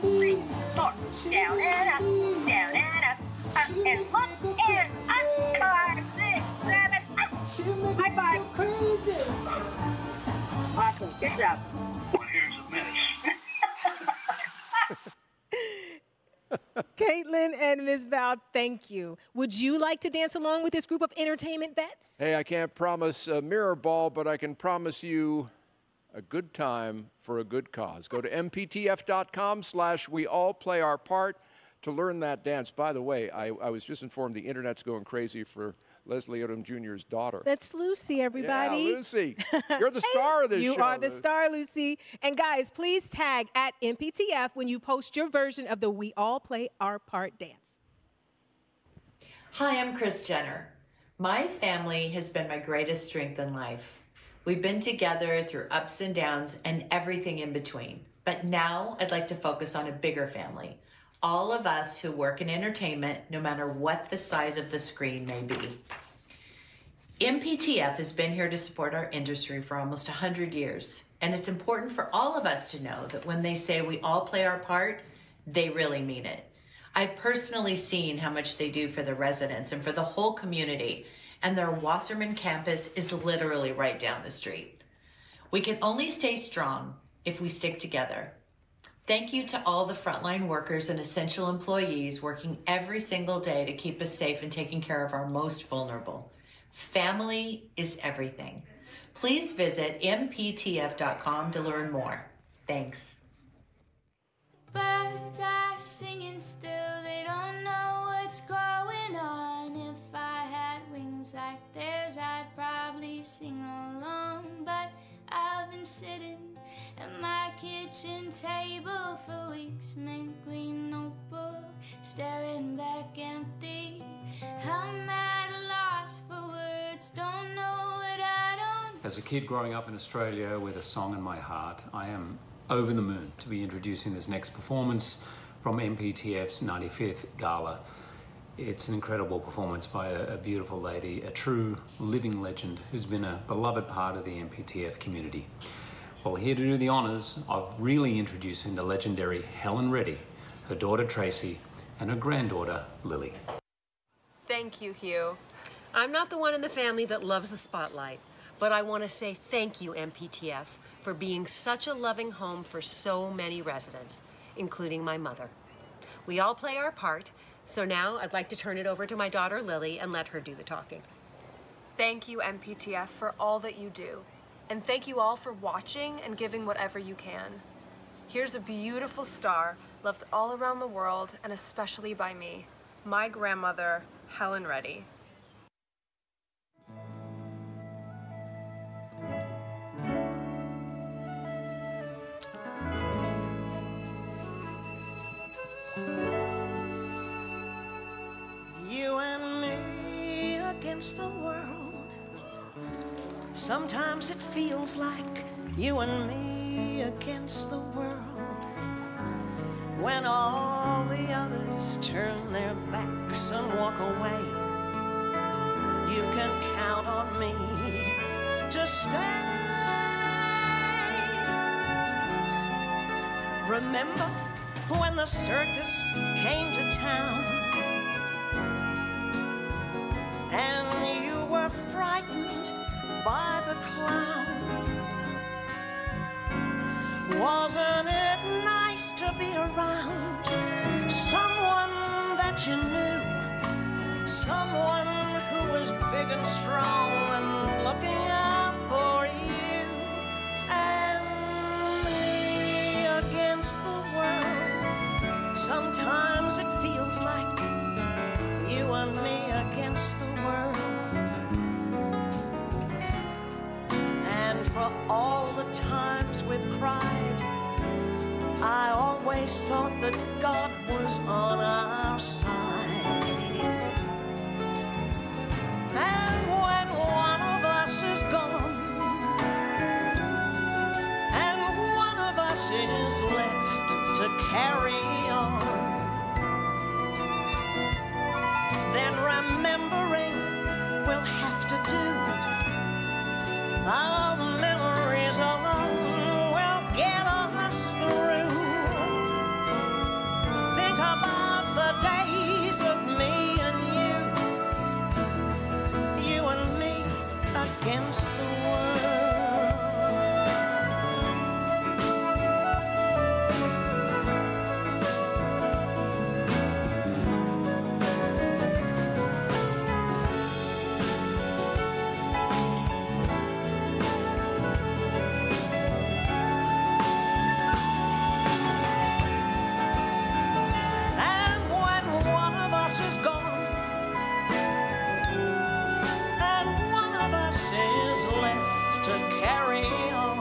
3, 4. Down and up. Down and up. Up and look and up. 5, 6, 7. Up. High fives. Awesome. Good job. Katelyn and Ms. Val, thank you. Would you like to dance along with this group of entertainment vets? Hey, I can't promise a mirror ball, but I can promise you a good time for a good cause. Go to mptf.com/weallplayourpart to learn that dance. By the way, I was just informed the internet's going crazy for Leslie Odom Jr.'s daughter. That's Lucy, everybody. Yeah, Lucy. You're the star of this show. You are the star, Lucy. And guys, please tag at MPTF when you post your version of the We All Play Our Part dance. Hi, I'm Kris Jenner. My family has been my greatest strength in life. We've been together through ups and downs and everything in between. But now I'd like to focus on a bigger family. All of us who work in entertainment, no matter what the size of the screen may be. MPTF has been here to support our industry for almost 100 years. And it's important for all of us to know that when they say we all play our part, they really mean it. I've personally seen how much they do for the residents and for the whole community. And their Wasserman campus is literally right down the street. We can only stay strong if we stick together. Thank you to all the frontline workers and essential employees working every single day to keep us safe and taking care of our most vulnerable. Family is everything. Please visit mptf.com to learn more. Thanks. Birds are singing still, they don't know what's going on. If I had wings like theirs, I'd probably sing along. But I've been sitting at my kitchen table for weeks, mint green notebook, staring back empty. I'm at a loss for words, don't know what I don't. As a kid growing up in Australia with a song in my heart, I am over the moon to be introducing this next performance from MPTF's 95th Gala. It's an incredible performance by a beautiful lady, a true living legend who's been a beloved part of the MPTF community. Well, here to do the honors of really introducing the legendary Helen Reddy, her daughter Tracy, and her granddaughter Lily. Thank you, Hugh. I'm not the one in the family that loves the spotlight, but I want to say thank you, MPTF, for being such a loving home for so many residents, including my mother. We all play our part, so now I'd like to turn it over to my daughter Lily and let her do the talking. Thank you, MPTF, for all that you do. And thank you all for watching and giving whatever you can. Here's a beautiful star loved all around the world and especially by me, my grandmother, Helen Reddy. You and me against the world, Sometimes it feels like you and me against the world. When all the others turn their backs and walk away, you can count on me to stay. Remember when the circus came to town and you were frightened by the clown? Wasn't it nice to be around someone that you knew, someone who was big and strong and looking out for you and me against the world? Sometimes it feels like you and me against the world. And for all the times we've cried, I always thought that God was on our side. And when one of us is gone and one of us is left to carry on, then remembering we'll have to do. Our memories alone will get us through. Think about the days of me and you and me against the world. Is gone and one of us is left to carry on,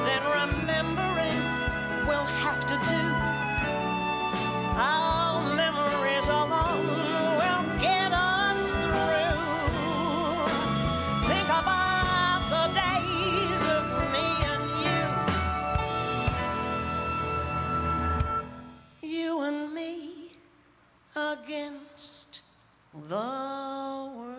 then remembering we'll have to do. Our memories alone will get us through. Think about the days of me and you and me against the world.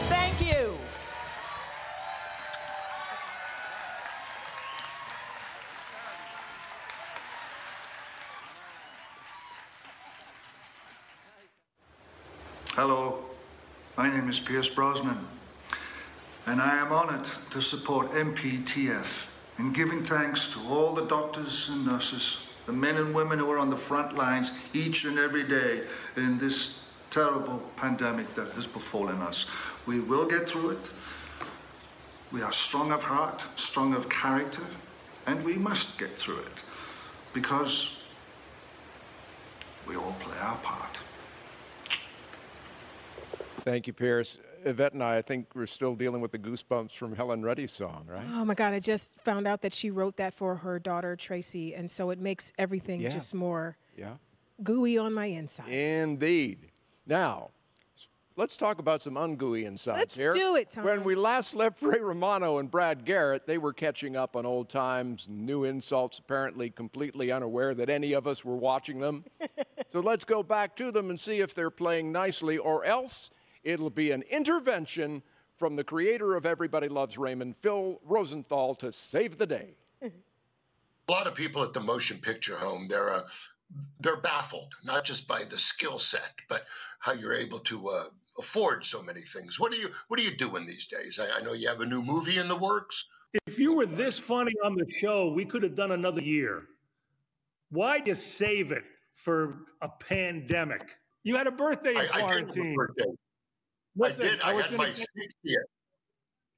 Thank you. Hello, my name is Brosnan, and I am honored to support MPTF in giving thanks to all the doctors and nurses, the men and women who are on the front lines each and every day in this terrible pandemic that has befallen us. We will get through it. We are strong of heart, strong of character, and we must get through it because we all play our part. Thank you, Pierce. Yvette and I think we're still dealing with the goosebumps from Helen Reddy's song, right? Oh, my God. I just found out that she wrote that for her daughter, Tracy, and so it makes everything just more gooey on my inside. Indeed. Now, let's talk about some ungooey insides Let's here. do it, Tom. When we last left Ray Romano and Brad Garrett, they were catching up on old times, new insults, apparently completely unaware that any of us were watching them. So let's go back to them and see if they're playing nicely, or else it'll be an intervention from the creator of Everybody Loves Raymond, Phil Rosenthal, to save the day. A lot of people at the motion picture home, they're baffled, not just by the skill set, but how you're able to afford so many things. What are you doing these days? I know you have a new movie in the works. If you were this funny on the show, we could have done another year. Why just save it for a pandemic? You had a birthday in quarantine. Listen, I had my 60th.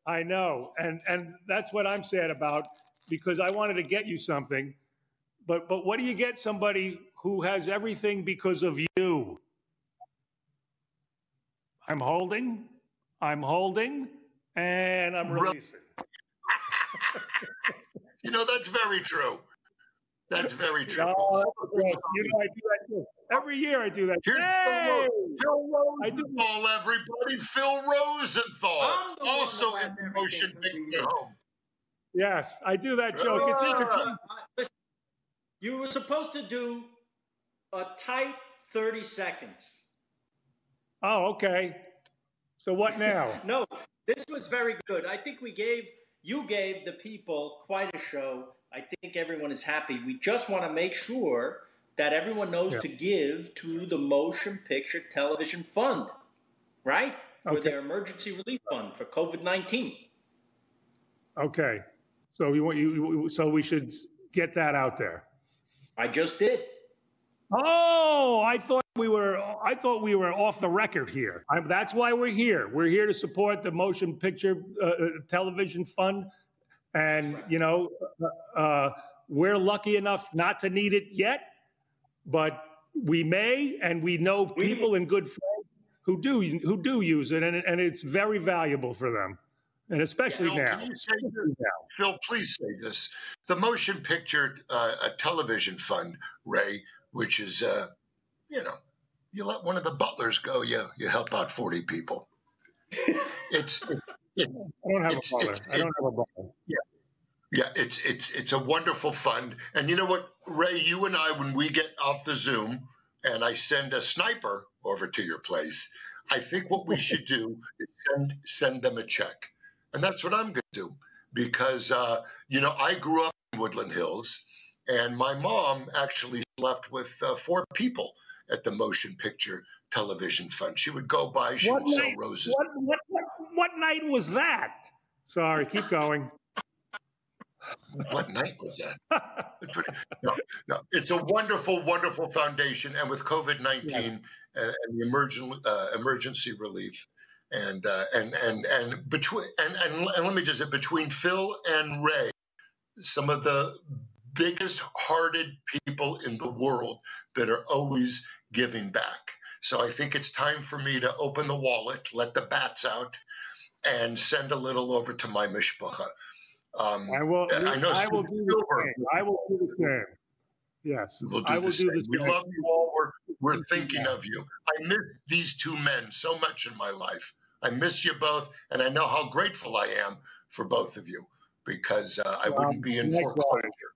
I know, and that's what I'm sad about, because I wanted to get you something, but what do you get somebody who has everything because of you? I'm holding. And I'm releasing. You know, that's very true. That's very true. No, you know, I do that too. Every year I do that. Here's Hey! Phil Rosenthal, everybody. Phil Rosenthal, also in the motion picture home. Yes, I do that joke. It's interchangeable. Listen, you were supposed to do a tight 30 seconds. Oh, okay. So what now? No, this was very good. I think you gave the people quite a show. I think everyone is happy. We just want to make sure that everyone knows to give to the Motion Picture Television Fund, right? For their emergency relief fund for COVID-19. Okay. So so we should get that out there. I just did. Oh, I thought we were off the record here. That's why we're here. We're here to support the Motion Picture Television Fund. And, you know, we're lucky enough not to need it yet, but we may, and we know people and good friends who do use it, and it's very valuable for them, and especially Phil, now. Can you say this? Phil, please say this. The Motion Picture Television Fund, Ray, which is, you know, you let one of the butlers go, you help out 40 people. I don't have a butler. Yeah, it's a wonderful fund. And you know what, Ray, you and I, when we get off the Zoom and I send a sniper over to your place, I think what we should do is send them a check. And that's what I'm going to do because, you know, I grew up in Woodland Hills and my mom actually slept with 4 people at the Motion Picture Television Fund. She would go by, she would sell roses. What night was that? Sorry, keep going. What night was that? No, it's a wonderful, wonderful foundation. And with COVID-19 and the emergency relief, and let me just say, between Phil and Ray, some of the biggest-hearted people in the world that are always giving back. So I think it's time for me to open the wallet, let the bats out, and send a little over to my mishpacha. I will do the same. Yes, I will do the same. We love you all. We're thinking of you. I miss these 2 men so much in my life. I miss you both, and I know how grateful I am for both of you because I wouldn't be in foreclosure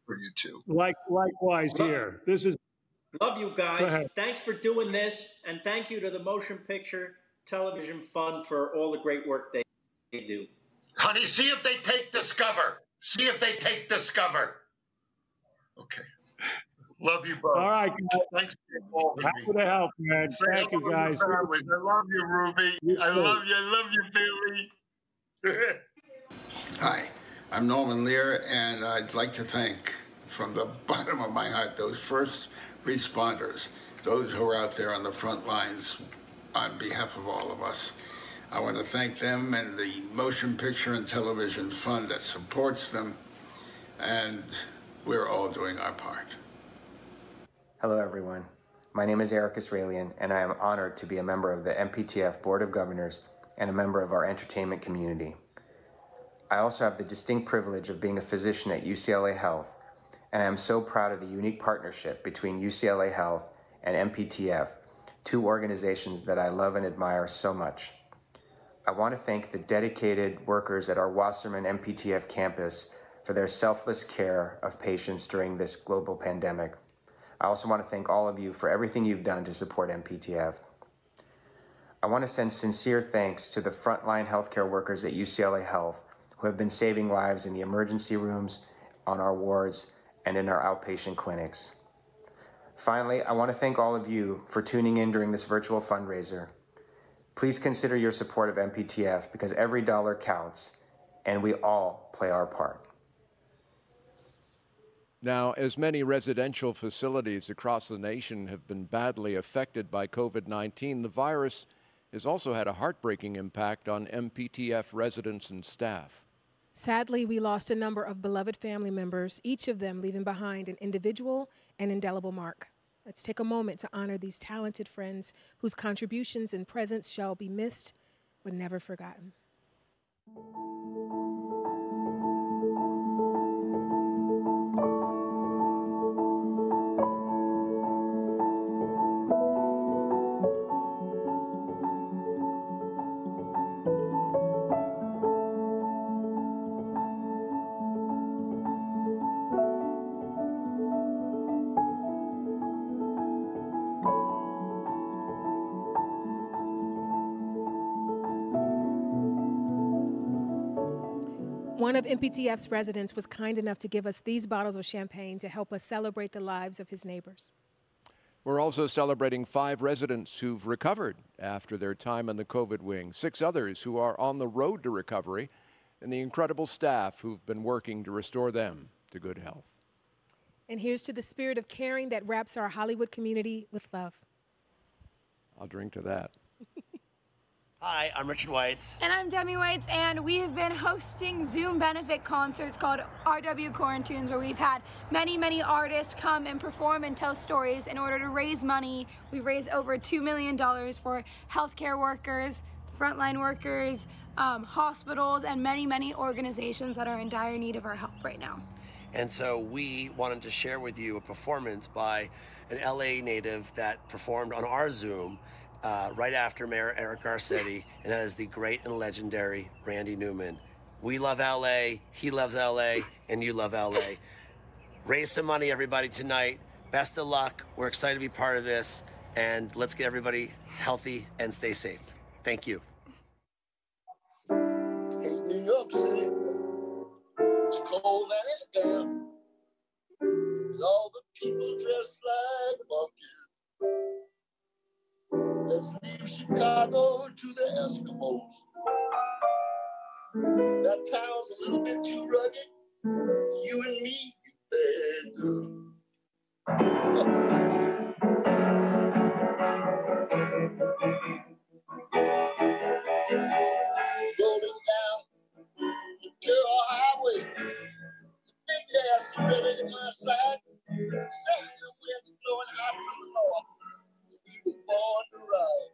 for you two. Likewise here. This is. Love you guys. Thanks for doing this, and thank you to the Motion Picture Television Fund for all the great work they do. Honey, see if they take Discover. See if they take Discover. Okay. Love you both. All right. Thanks for involving me. Happy to help, man. Thank you, guys. I love you, Ruby. I love you, Billy. Hi, I'm Norman Lear, and I'd like to thank, from the bottom of my heart, those first responders, those who are out there on the front lines on behalf of all of us. I want to thank them and the Motion Picture and Television Fund that supports them, and we're all doing our part. Hello, everyone. My name is Esrailian, and I am honored to be a member of the MPTF Board of Governors and a member of our entertainment community. I also have the distinct privilege of being a physician at UCLA Health, and I am so proud of the unique partnership between UCLA Health and MPTF, 2 organizations that I love and admire so much. I want to thank the dedicated workers at our Wasserman MPTF campus for their selfless care of patients during this global pandemic. I also want to thank all of you for everything you've done to support MPTF. I want to send sincere thanks to the frontline healthcare workers at UCLA Health who have been saving lives in the emergency rooms, on our wards, and in our outpatient clinics. Finally, I want to thank all of you for tuning in during this virtual fundraiser. Please consider your support of MPTF because every dollar counts, and we all play our part. Now, as many residential facilities across the nation have been badly affected by COVID-19, the virus has also had a heartbreaking impact on MPTF residents and staff. Sadly, we lost a number of beloved family members, each of them leaving behind an individual and indelible mark. Let's take a moment to honor these talented friends whose contributions and presence shall be missed but never forgotten. One of MPTF's residents was kind enough to give us these bottles of champagne to help us celebrate the lives of his neighbors. We're also celebrating 5 residents who've recovered after their time in the COVID wing, 6 others who are on the road to recovery, and the incredible staff who've been working to restore them to good health. And here's to the spirit of caring that wraps our Hollywood community with love. I'll drink to that. Hi, I'm Richard Weitz. And I'm Demi Weitz, and we have been hosting Zoom benefit concerts called RW Quarantunes, where we've had many, many artists come and perform and tell stories in order to raise money. We've raised over $2 million for healthcare workers, frontline workers, hospitals, and many, many organizations that are in dire need of our help right now. And so we wanted to share with you a performance by an LA native that performed on our Zoom right after Mayor Eric Garcetti, and that is the great and legendary Randy Newman. We love LA, he loves LA, and you love LA. Raise some money, everybody, tonight. Best of luck. We're excited to be part of this, and let's get everybody healthy and stay safe. Thank you. Hey, New York City, it's cold and it's damp, with all the people dressed like monkeys. Let's leave Chicago to the Eskimos. That town's a little bit too rugged. You and me, you bad girl. Rolling down the Carroll Highway, the big gas ready to my side. Southern winds blowing hot from the north. He was born to ride.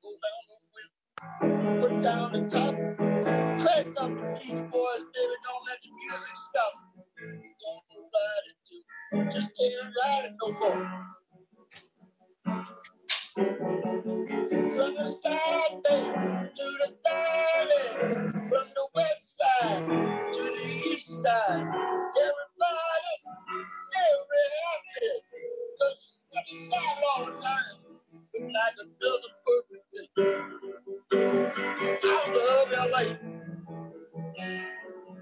Go down the window, put down the top, crank up the Beach Boys, baby, don't let the music stop. You're gonna ride it too, just can't ride it no more. From the side bay to the valley, from the west side to the east side, everybody's very happy. Cause the second side all the time look like another perfect day. I love LA.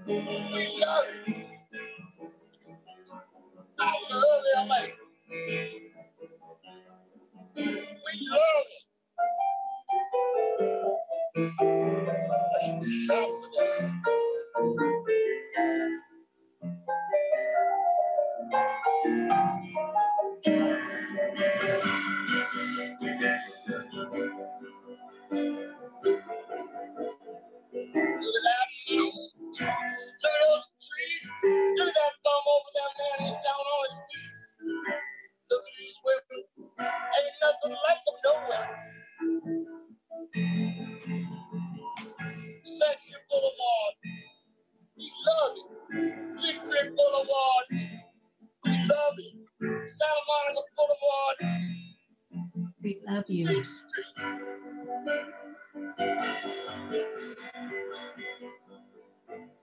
We love it. I love LA. We love it. I should be shot for this. Look at those trees. Look at that bum over there, man. He's down on his knees. Look at these women. Ain't nothing like them nowhere. Section Boulevard. We love it. Victory Boulevard. We love it. Santa Monica Boulevard. We love you. 6th Street.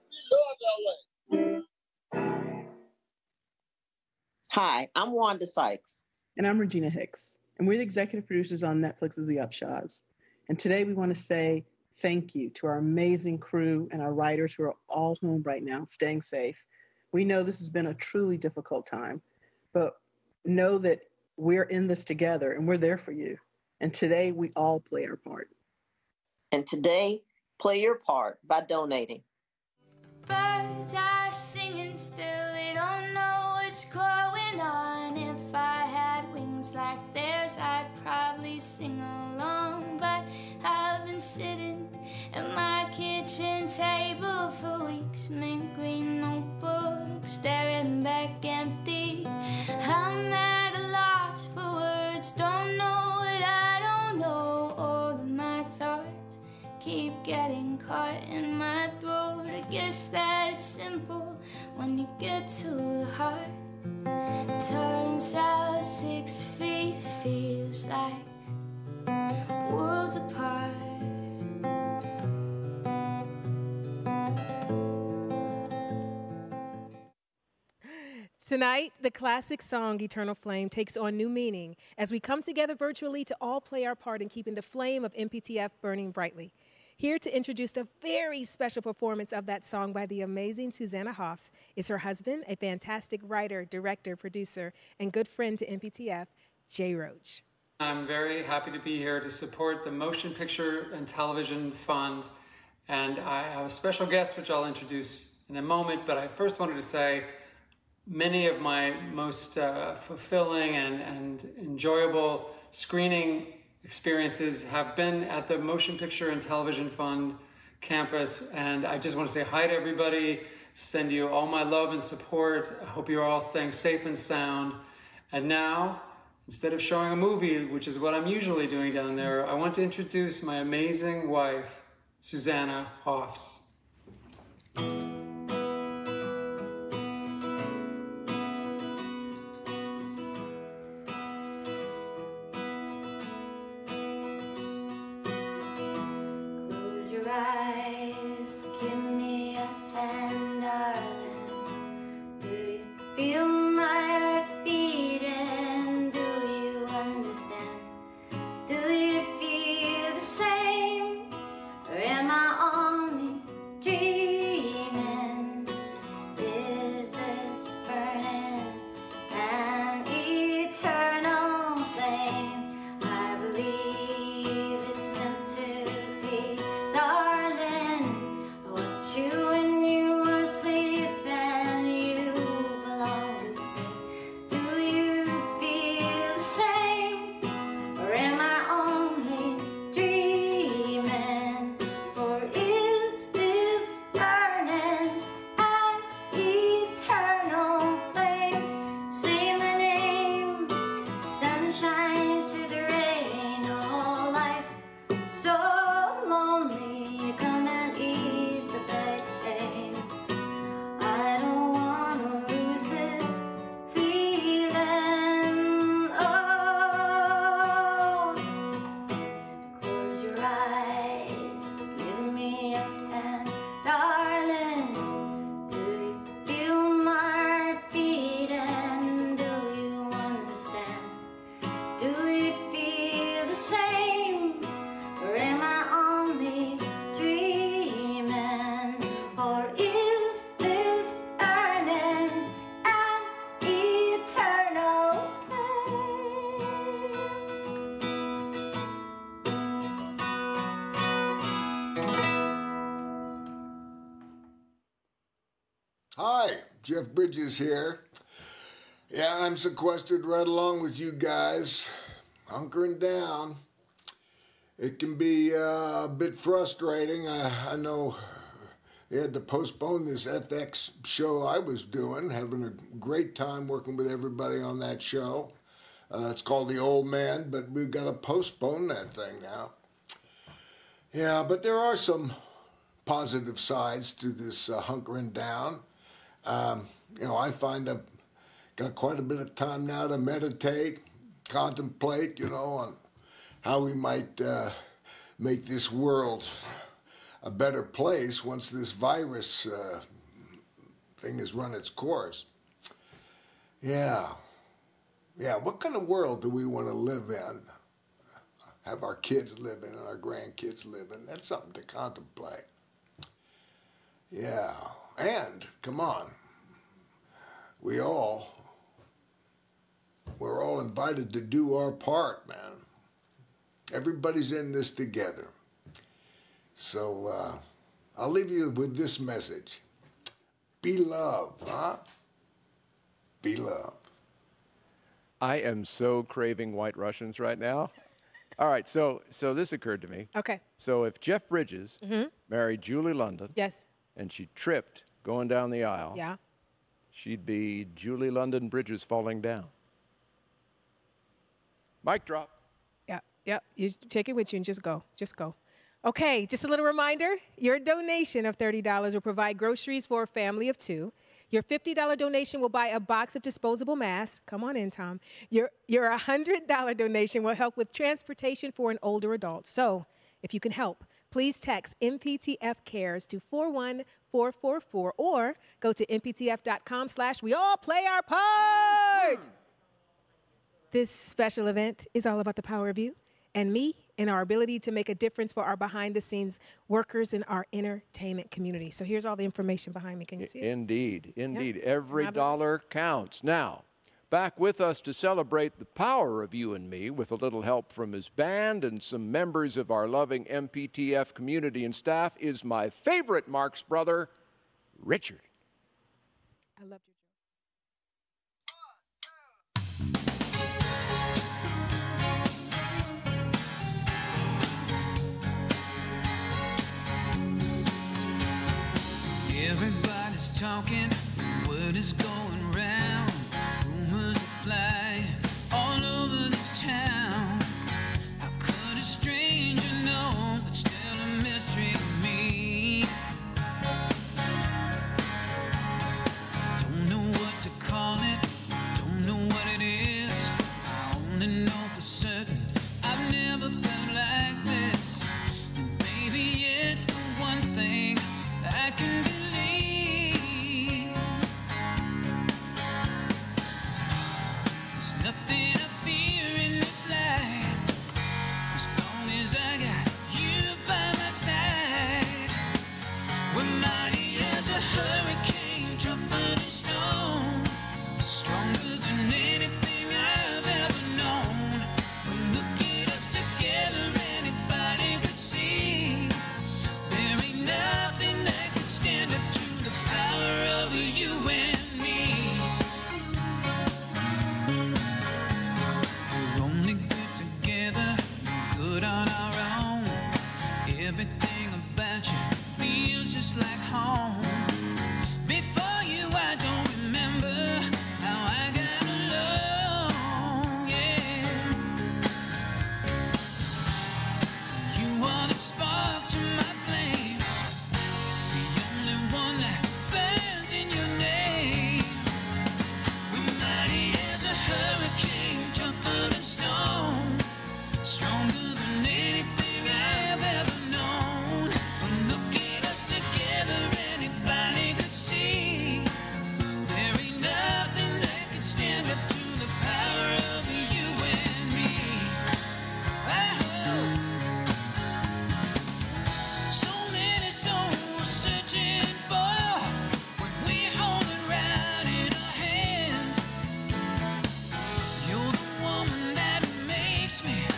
We love LA. Hi, I'm Wanda Sykes. And I'm Regina Hicks. And we're the executive producers on Netflix's The Upshaws. And today we want to say thank you to our amazing crew and our writers who are all home right now, staying safe. We know this has been a truly difficult time, but know that we're in this together and we're there for you. And today we all play our part. And today, play your part by donating. Birds are singing still, they don't know what's going on. If I had wings like theirs, I'd probably sing along. But I've been sitting at my kitchen table for weeks, mint green notebooks, staring back empty. I'm at a loss for words, don't know what I don't know. All of my thoughts keep my throat. I guess that it's simple when you get to the heart. Turns out 6 feet feels like worlds apart. Tonight, the classic song Eternal Flame takes on new meaning as we come together virtually to all play our part in keeping the flame of MPTF burning brightly. Here to introduce a very special performance of that song by the amazing Susanna Hoffs is her husband, a fantastic writer, director, producer, and good friend to MPTF, Jay Roach. I'm very happy to be here to support the Motion Picture and Television Fund, and I have a special guest which I'll introduce in a moment, but I first wanted to say many of my most fulfilling and enjoyable screening experiences have been at the Motion Picture and Television Fund campus, and I just want to say hi to everybody, send you all my love and support. I hope you're all staying safe and sound. And now, instead of showing a movie, which is what I'm usually doing down there, I want to introduce my amazing wife, Susanna Hoffs. Jeff Bridges here. Yeah, I'm sequestered right along with you guys, hunkering down. It can be a bit frustrating. I know they had to postpone this FX show I was doing, having a great time working with everybody on that show. It's called The Old Man, but we've got to postpone that thing now. Yeah, but there are some positive sides to this hunkering down. You know, I find I've got quite a bit of time now to meditate, contemplate, you know, on how we might make this world a better place once this virus thing has run its course. Yeah, what kind of world do we want to live in? Have our kids live in and our grandkids live in? That's something to contemplate. Yeah, and, come on, we're all invited to do our part, man. Everybody's in this together. So, I'll leave you with this message. Be love, huh? Be love. I am so craving White Russians right now. All right, so this occurred to me. Okay. So if Jeff Bridges married Julie London, yes, and she tripped going down the aisle, yeah, she'd be Julie London Bridges falling down. Mic drop. Yeah. You take it with you and just go. Okay, just a little reminder, your donation of $30 will provide groceries for a family of 2. Your $50 donation will buy a box of disposable masks. Come on in, Tom. Your $100 donation will help with transportation for an older adult. So, if you can help, please text MPTF Cares to 41444 or go to mptf.com/we all play our part. This special event is all about the power of you and me and our ability to make a difference for our behind-the-scenes workers in our entertainment community. So here's all the information behind me. Can you see it? Indeed, indeed. Yep. Every dollar counts. Now, back with us to celebrate the power of you and me with a little help from his band and some members of our loving MPTF community and staff is my favorite Mark's brother, Richard. I love you. Everybody's talking, word is going round, rumors are flying all over this town. How could a stranger know, but still a mystery to me? Don't know what to call it, don't know what it is. I only know for certain I've never felt like this. And baby, it's the one thing I can believe. There's nothing I fear in this life, as long as I got you by my side. We're mighty as a hurricane, tougher than stone, stronger than anything I've ever known. But look at us together, anybody could see. There ain't nothing that can stand up to the power of you and me. We're only good together, good on our own. Everything about you feels just like home. Before you, I don't remember how I got alone, yeah. You are the spark to my flame, the only one that burns in your name. We're mighty as a hurricane, tougher than stone, stronger than anything I've ever known. But look at us together, anybody could see. There ain't nothing that can stand up to the power of you and me. Oh. So many souls searching for what we hold around in our hands. You're the woman that makes me a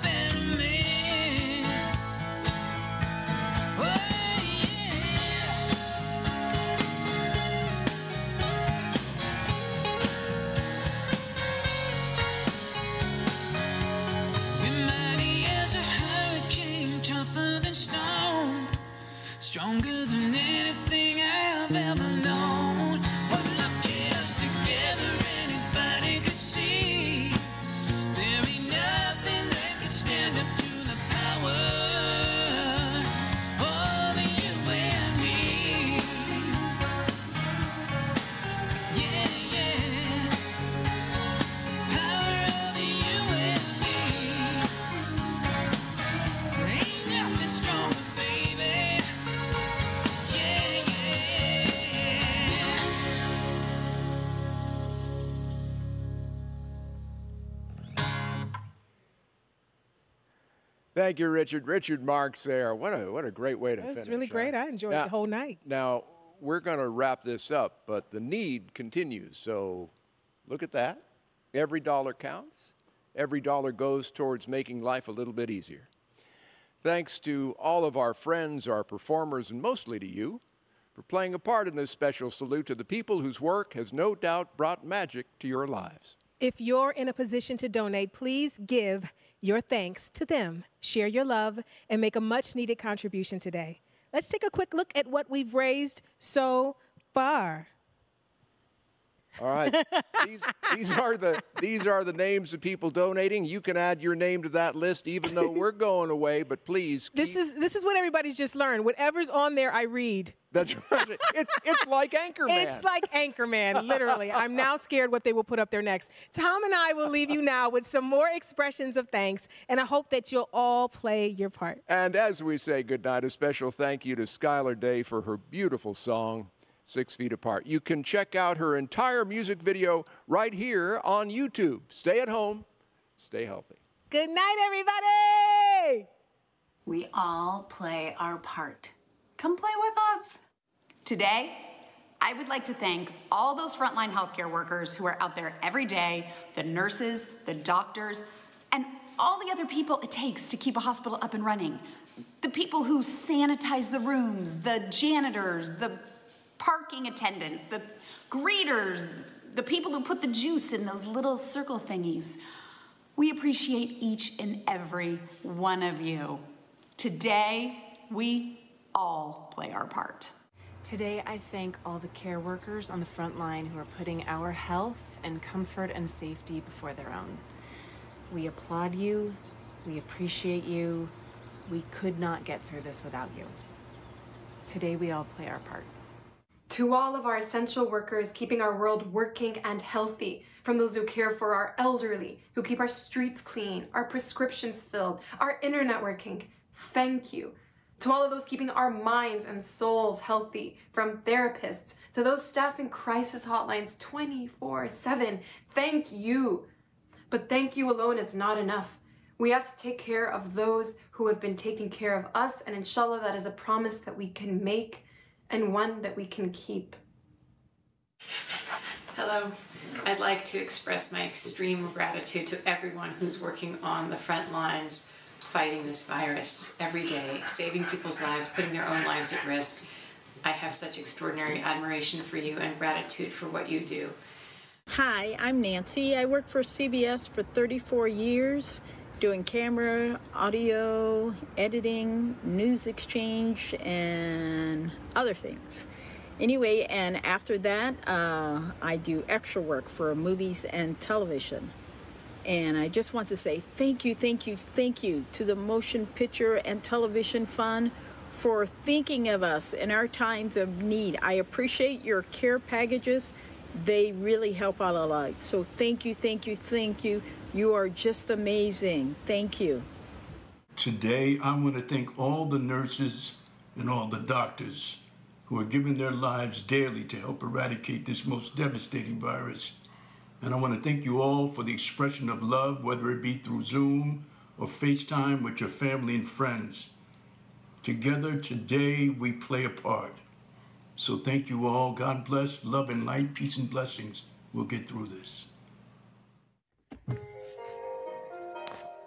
better man. Oh yeah. We're mighty as a hurricane, tougher than stone, stronger than anything I've ever known. But look at us together, anybody could see. There ain't nothing that can stand up to the power of you and me. Yeah, yeah. Power of you and me. There ain't nothing stronger, baby. Yeah, yeah. Thank you, Richard. Richard Marks there. What a great way to finish. That's really great. I enjoyed Now- the whole night. Now, we're going to wrap this up, but the need continues. So look at that. Every dollar counts. Every dollar goes towards making life a little bit easier. Thanks to all of our friends, our performers, and mostly to you for playing a part in this special salute to the people whose work has no doubt brought magic to your lives. If you're in a position to donate, please give your thanks to them. Share your love and make a much-needed contribution today. Let's take a quick look at what we've raised so far. All right. These are the names of people donating. You can add your name to that list, even though we're going away. But please, this is what everybody's just learned. Whatever's on there, I read. That's right. It's like Anchorman. It's like Anchorman, literally. I'm now scared what they will put up there next. Tom and I will leave you now with some more expressions of thanks, and I hope that you'll all play your part. And as we say goodnight, a special thank you to Skylar Day for her beautiful song, 6 Feet Apart. You can check out her entire music video right here on YouTube. Stay at home. Stay healthy. Good night, everybody! We all play our part. Come play with us. Today, I would like to thank all those frontline healthcare workers who are out there every day, the nurses, the doctors, and all the other people it takes to keep a hospital up and running. The people who sanitize the rooms, the janitors, the parking attendants, the greeters, the people who put the juice in those little circle thingies. We appreciate each and every one of you. Today, we all play our part. Today, I thank all the care workers on the front line who are putting our health and comfort and safety before their own. We applaud you. We appreciate you. We could not get through this without you. Today, we all play our part. To all of our essential workers keeping our world working and healthy, from those who care for our elderly, who keep our streets clean, our prescriptions filled, our internet working, thank you. To all of those keeping our minds and souls healthy, from therapists to those staffing crisis hotlines 24/7, thank you. But thank you alone is not enough. We have to take care of those who have been taking care of us, and inshallah that is a promise that we can make and one that we can keep. Hello. I'd like to express my extreme gratitude to everyone who's working on the front lines fighting this virus every day, saving people's lives, putting their own lives at risk. I have such extraordinary admiration for you and gratitude for what you do. Hi, I'm Nancy. I worked for CBS for 34 years, doing camera, audio, editing, news exchange, and other things. Anyway, and after that, I do extra work for movies and television. And I just want to say thank you to the Motion Picture and Television Fund for thinking of us in our times of need. I appreciate your care packages. They really help out a lot. So thank you. You are just amazing. Thank you. Today, I want to thank all the nurses and all the doctors who are giving their lives daily to help eradicate this most devastating virus. And I want to thank you all for the expression of love, whether it be through Zoom or FaceTime with your family and friends. Together today, we play a part. So thank you all. God bless, love and light, peace and blessings. We'll get through this.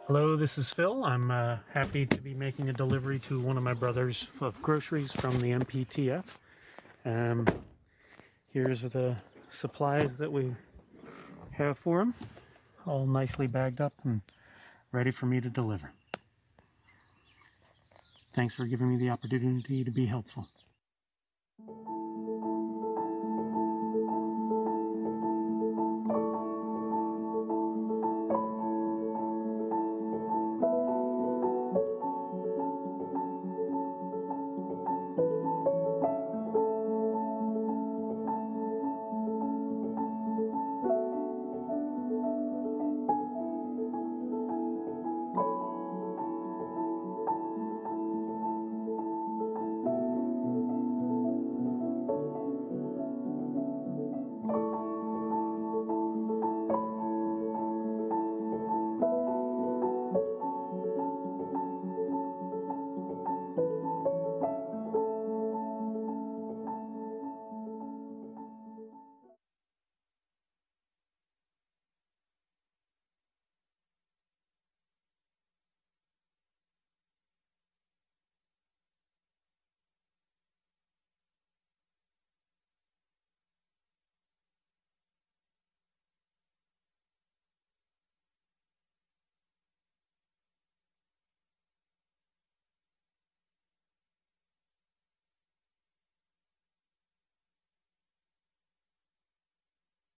Hello, this is Phil. I'm happy to be making a delivery to one of my brothers of groceries from the MPTF. Here's the supplies that we have for him, all nicely bagged up and ready for me to deliver. Thanks for giving me the opportunity to be helpful.